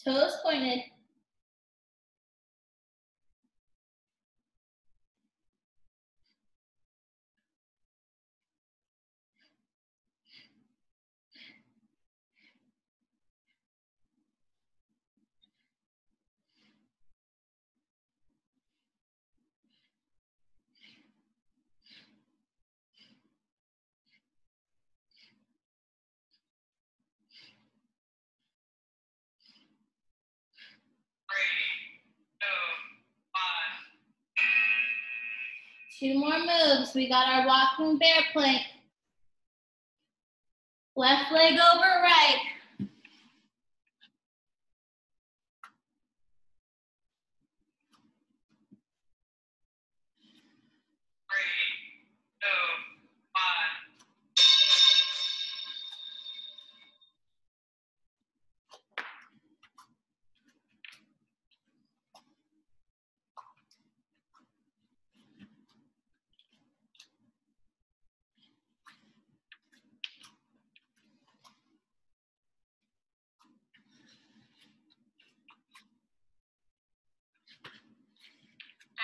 Toes pointed. Two more moves. We got our walking bear plank. Left leg over right.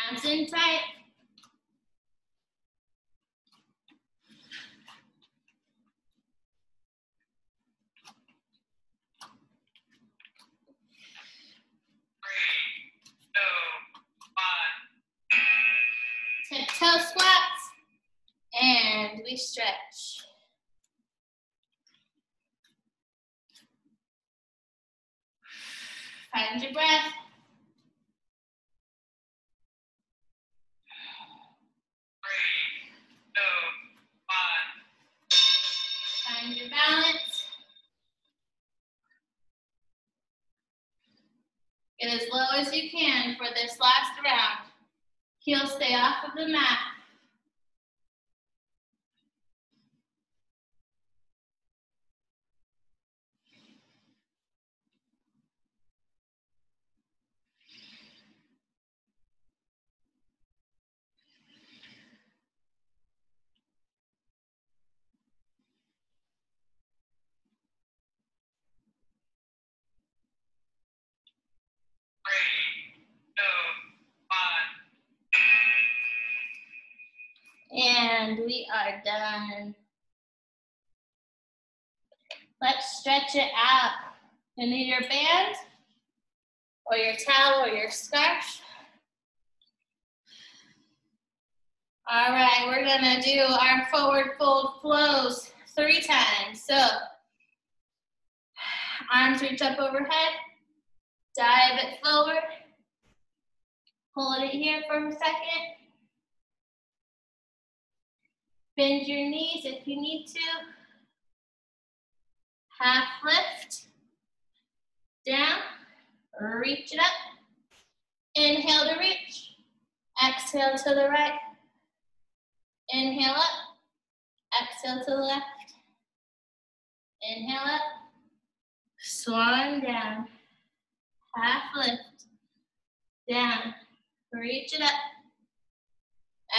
Abs in tight. Tiptoe squats. And we stretch. Find your breath. Find your balance. Get as low as you can for this last round. Heels stay off of the mat. And we are done. Let's stretch it out. You need your band or your towel or your scarf. All right, we're gonna do our forward fold flows 3 times. So, arms reach up overhead, dive it forward, hold it here for a second. Bend your knees if you need to. Half lift, down, reach it up. Inhale to reach, exhale to the right. Inhale up, exhale to the left. Inhale up, swan down, half lift, down, reach it up.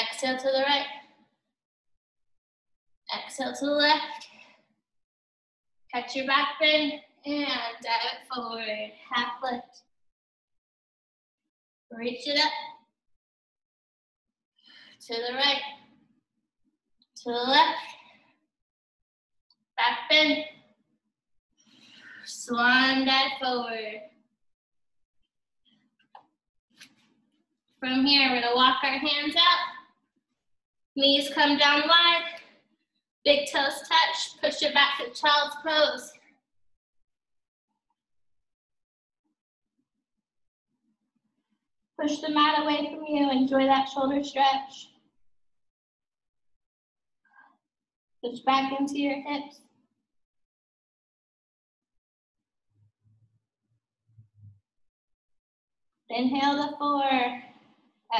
Exhale to the right, exhale to the left. Catch your back bend and dive it forward, half lift. Reach it up, to the right, to the left, back bend, Swan dive forward. From here, we're gonna walk our hands out. Knees come down wide. Big toes touch. Push it back to child's pose. Push the mat away from you. Enjoy that shoulder stretch. Push back into your hips. Inhale to 4.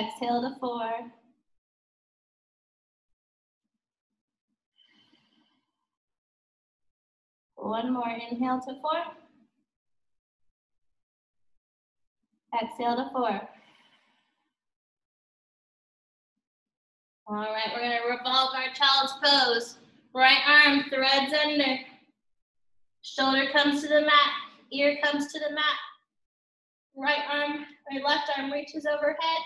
Exhale to 4. One more. Inhale to 4. Exhale to 4. All right, we're going to revolve our child's pose. Right arm threads under. Shoulder comes to the mat. Ear comes to the mat. Right arm, or left arm reaches overhead.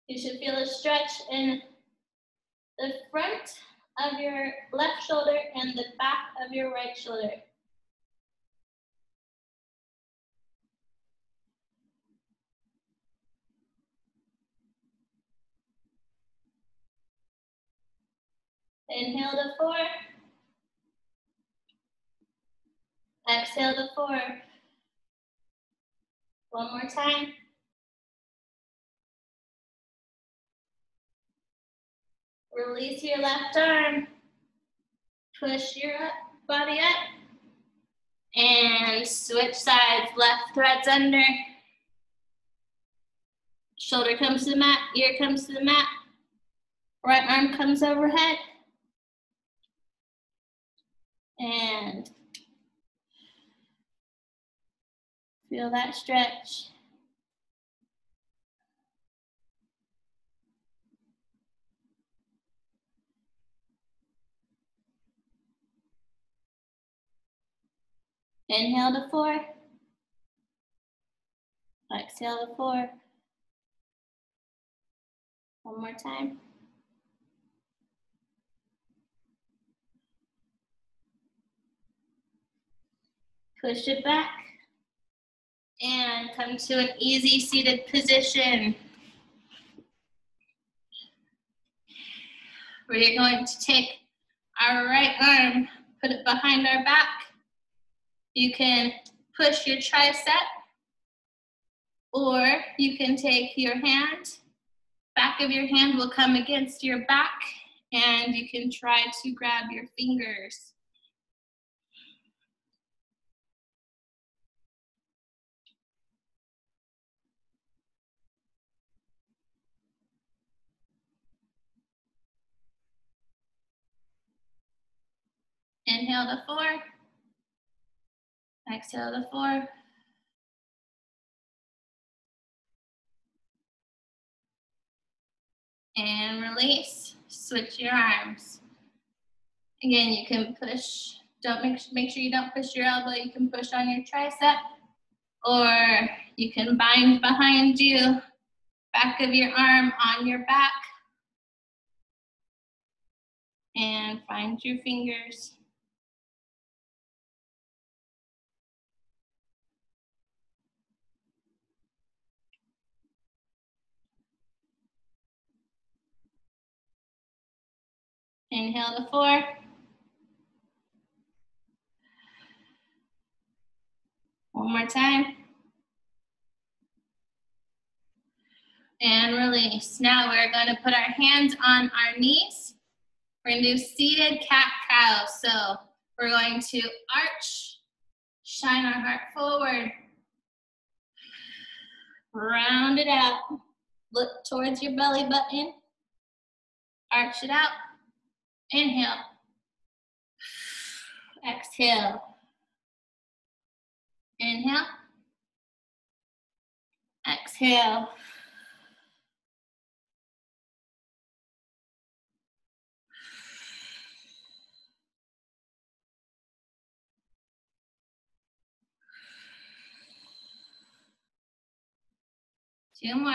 You should feel a stretch in the front of your left shoulder and the back of your right shoulder. Inhale to 4. Exhale to 4. One more time. Release your left arm. Push your body up. And switch sides. Left threads under. Shoulder comes to the mat. Ear comes to the mat. Right arm comes overhead. And feel that stretch. Inhale to 4. Exhale to 4. One more time. Push it back. And come to an easy seated position. We're going to take our right arm, put it behind our back. You can push your tricep, or you can take your hand. Back of your hand will come against your back, and you can try to grab your fingers. Inhale to 4. Exhale to 4. And release. Switch your arms. Again, you can push. Don't make sure you don't push your elbow. You can push on your tricep, or you can bind behind you, back of your arm on your back, and find your fingers. Inhale to 4. One more time. And release. Now we're going to put our hands on our knees. We're going to do seated cat-cow. So we're going to arch, shine our heart forward, round it out, look towards your belly button, arch it out, inhale, exhale, inhale, exhale. Two more.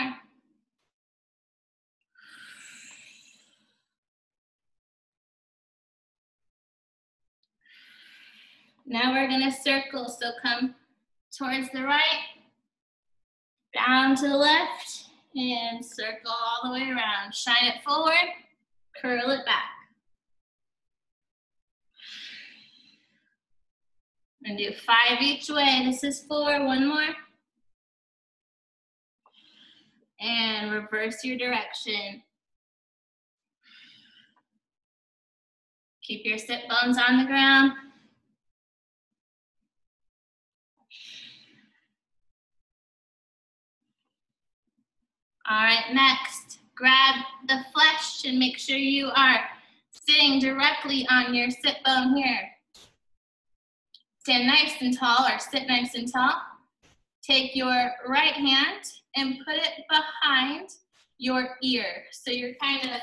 Now we're gonna circle, so come towards the right, down to the left, and circle all the way around. Shine it forward, curl it back. And do 5 each way. This is 4, one more. And reverse your direction. Keep your sit bones on the ground. All right, next, grab the flesh and make sure you are sitting directly on your sit bone here. Stand nice and tall or sit nice and tall. Take your right hand and put it behind your ear. So you're kind of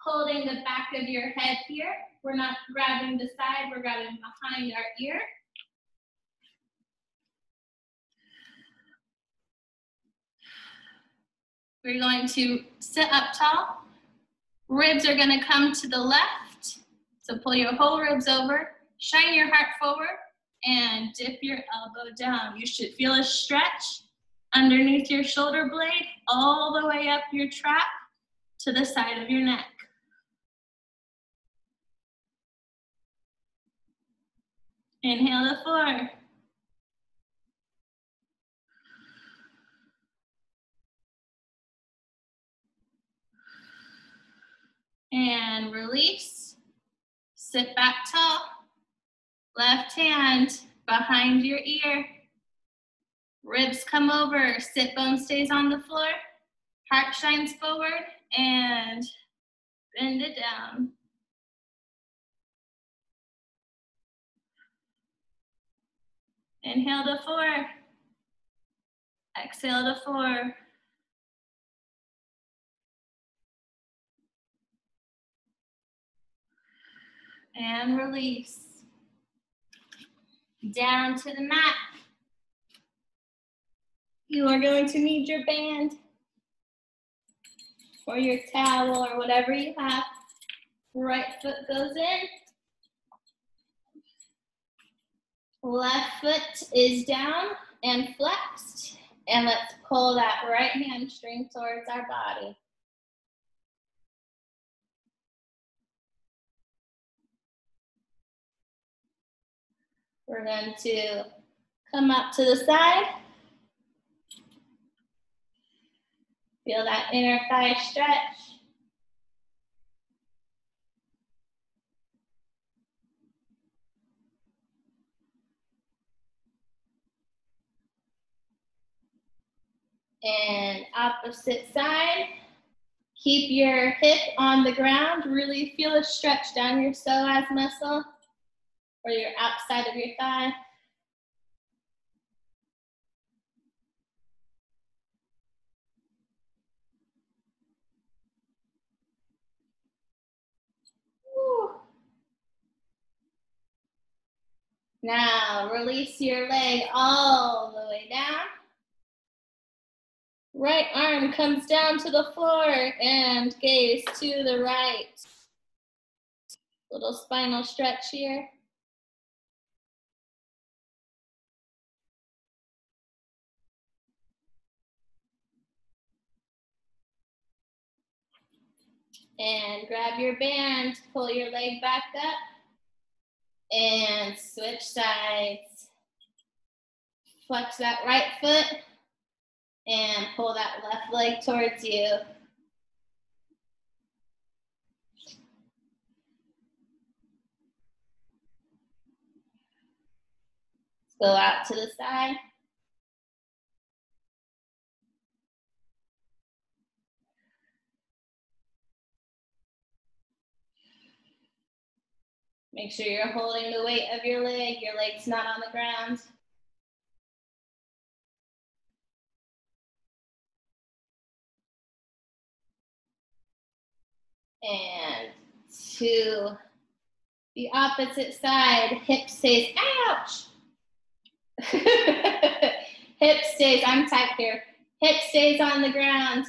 holding the back of your head here. We're not grabbing the side, we're grabbing behind our ear. We're going to sit up tall. Ribs are going to come to the left. So pull your whole ribs over, shine your heart forward, and dip your elbow down. You should feel a stretch underneath your shoulder blade, all the way up your trap to the side of your neck. Inhale to 4. And release. Sit back tall. Left hand behind your ear. Ribs come over. Sit bone stays on the floor. Heart shines forward and bend it down. Inhale to 4. Exhale to 4. And release. Down to the mat. You are going to need your band or your towel or whatever you have. Right foot goes in. Left foot is down and flexed. And let's pull that right hamstring towards our body. We're going to come up to the side. Feel that inner thigh stretch. And opposite side. Keep your hip on the ground. Really feel a stretch down your psoas muscle or your outside of your thigh. Woo. Now release your leg all the way down. Right arm comes down to the floor and gaze to the right. Little spinal stretch here. And grab your band, pull your leg back up, and switch sides. Flex that right foot, and pull that left leg towards you. Go out to the side. Make sure you're holding the weight of your leg's not on the ground. And to the opposite side, hip stays, ouch! Hip stays, I'm tight here. Hip stays on the ground.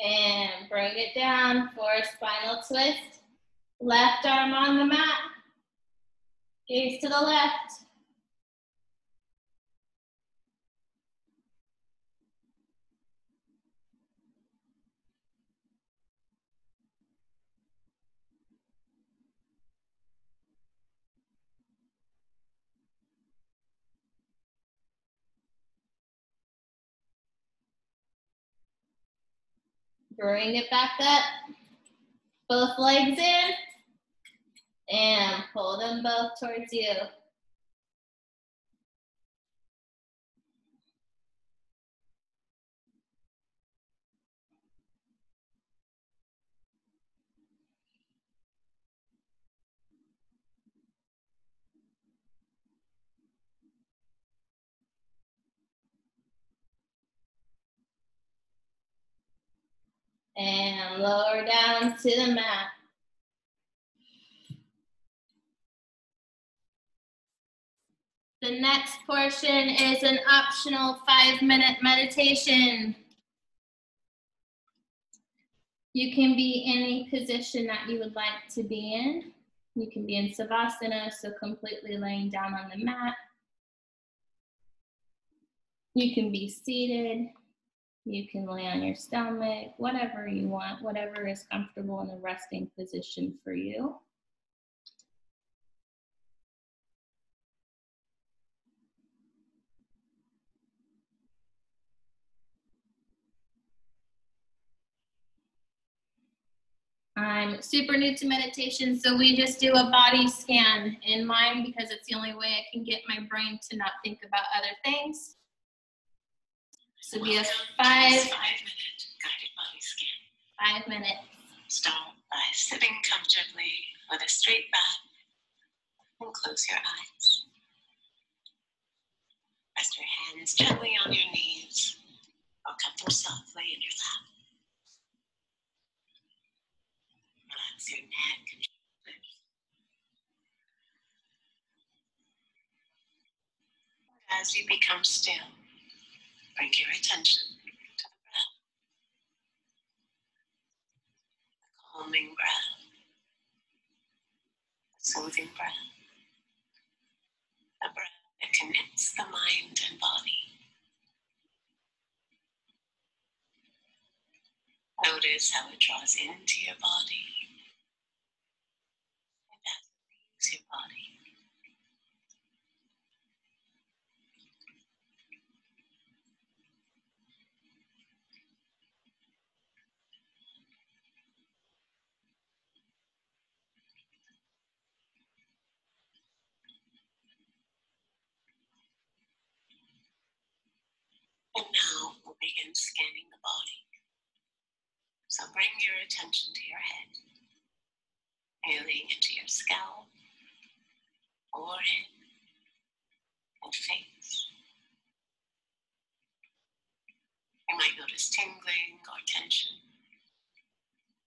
And bring it down for a spinal twist. Left arm on the mat. Gaze to the left. Bring it back up. Both legs in. And pull them both towards you. And lower down to the mat. The next portion is an optional 5-minute meditation. You can be in any position that you would like to be in. You can be in Savasana, so completely laying down on the mat. You can be seated. You can lay on your stomach, whatever you want, whatever is comfortable in a resting position for you. I'm super new to meditation, so we just do a body scan in mine because it's the only way I can get my brain to not think about other things. So we have 5-minute guided body scan. 5 minutes. Start by sitting comfortably with a straight back and close your eyes. Rest your hands gently on your knees or cup them softly in your lap. Relax your neck and shoulders. As you become still, bring your attention to the breath. The calming breath, the soothing breath, the breath that connects the mind and body. Notice how it draws into your body and as it leaves your body. And now we'll begin scanning the body. So bring your attention to your head, feeling into your scalp, forehead, and face. You might notice tingling or tension,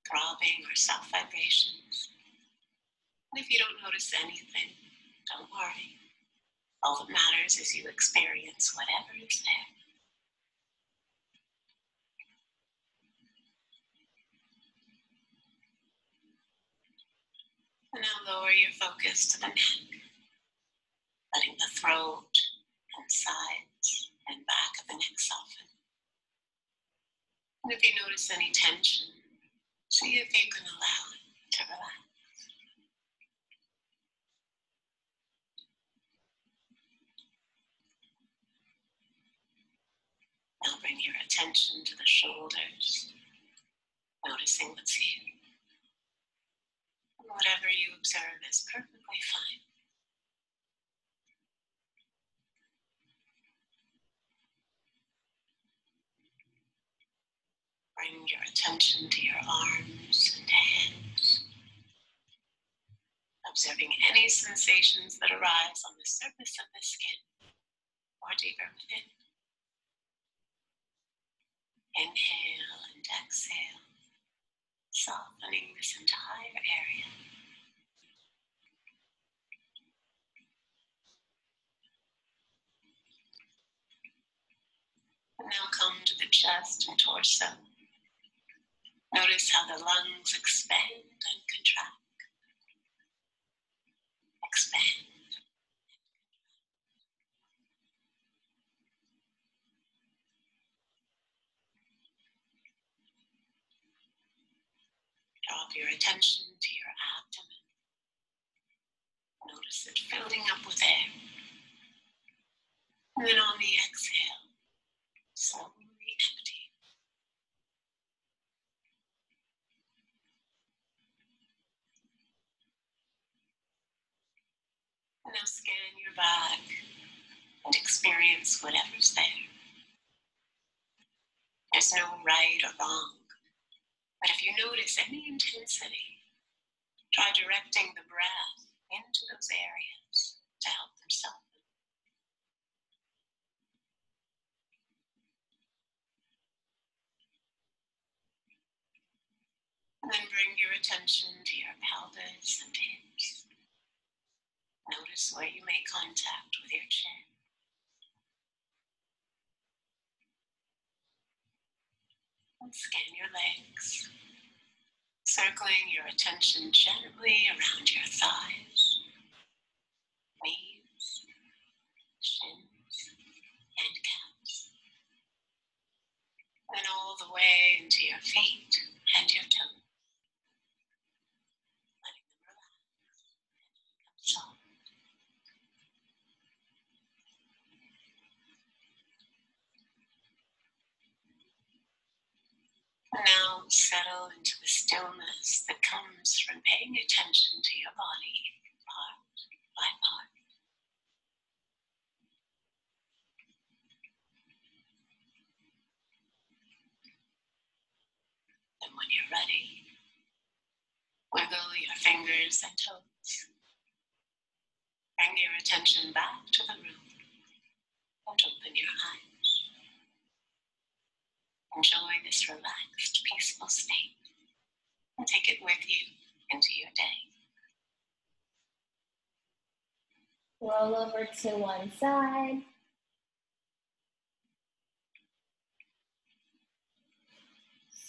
throbbing or soft vibrations. And if you don't notice anything, don't worry. All that matters is you experience whatever is there. And now lower your focus to the neck, letting the throat and sides and back of the neck soften. And if you notice any tension, see if you can allow it to relax. Now bring your attention to the shoulders, noticing what's here. And whatever you observe is perfectly fine. Bring your attention to your arms and hands, observing any sensations that arise on the surface of the skin or deeper within. Inhale and exhale, softening this entire area. And now come to the chest and torso. Notice how the lungs expand and contract. Expand. Drop your attention to your abdomen. Notice it filling up with air. And then on the exhale, slowly empty. And now scan your back and experience whatever's there. There's no right or wrong, but if you notice any intensity, try directing the breath into those areas to help them soften. And then bring your attention to your pelvis and hips. Notice where you make contact with your chin. And scan your legs, circling your attention gently around your thighs, knees, shins, and calves. And all the way into your feet and your toes. Letting them relax and become soft. Now settle into the stillness that comes from paying attention to your body, part by part. And when you're ready, wiggle your fingers and toes. Bring your attention back to the room and open your eyes. Enjoy this relaxed, peaceful state and take it with you into your day. Roll over to one side.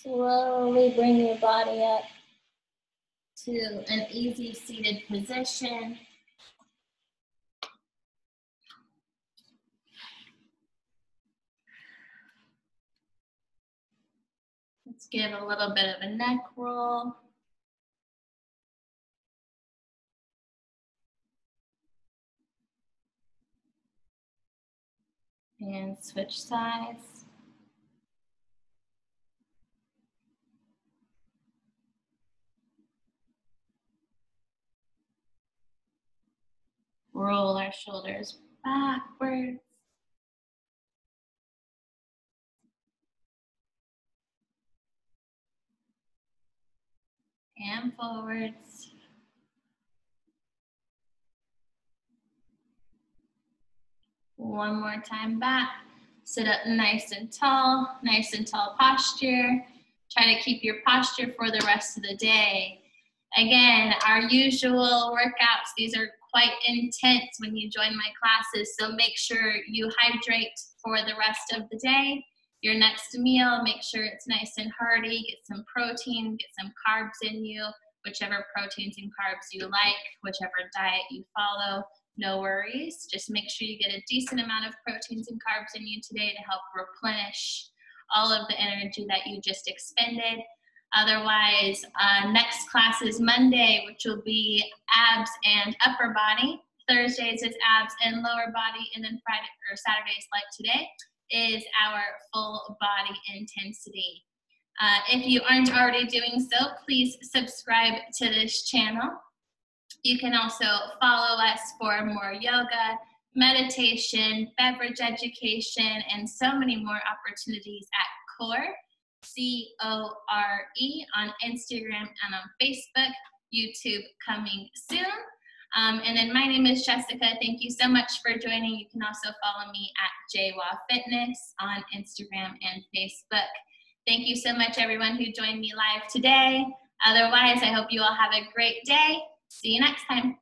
Slowly bring your body up to an easy seated position. Let's give a little bit of a neck roll. And switch sides. Roll our shoulders backwards. And forwards. One more time back. Sit up nice and tall posture. Try to keep your posture for the rest of the day. Again, our usual workouts, these are quite intense when you join my classes, so make sure you hydrate for the rest of the day. Your next meal, make sure it's nice and hearty, get some protein, get some carbs in you, whichever proteins and carbs you like, whichever diet you follow, no worries. Just make sure you get a decent amount of proteins and carbs in you today to help replenish all of the energy that you just expended. Otherwise, next class is Monday, which will be abs and upper body. Thursdays is abs and lower body, and then Friday or Saturdays like today is our full body intensity. If you aren't already doing so, please subscribe to this channel. You can also follow us for more yoga, meditation, beverage education, and so many more opportunities at CORE, C-O-R-E, on Instagram and on Facebook, YouTube coming soon. And then my name is Jessica. Thank you so much for joining. You can also follow me at JWA Fitness on Instagram and Facebook. Thank you so much, everyone who joined me live today. Otherwise, I hope you all have a great day. See you next time.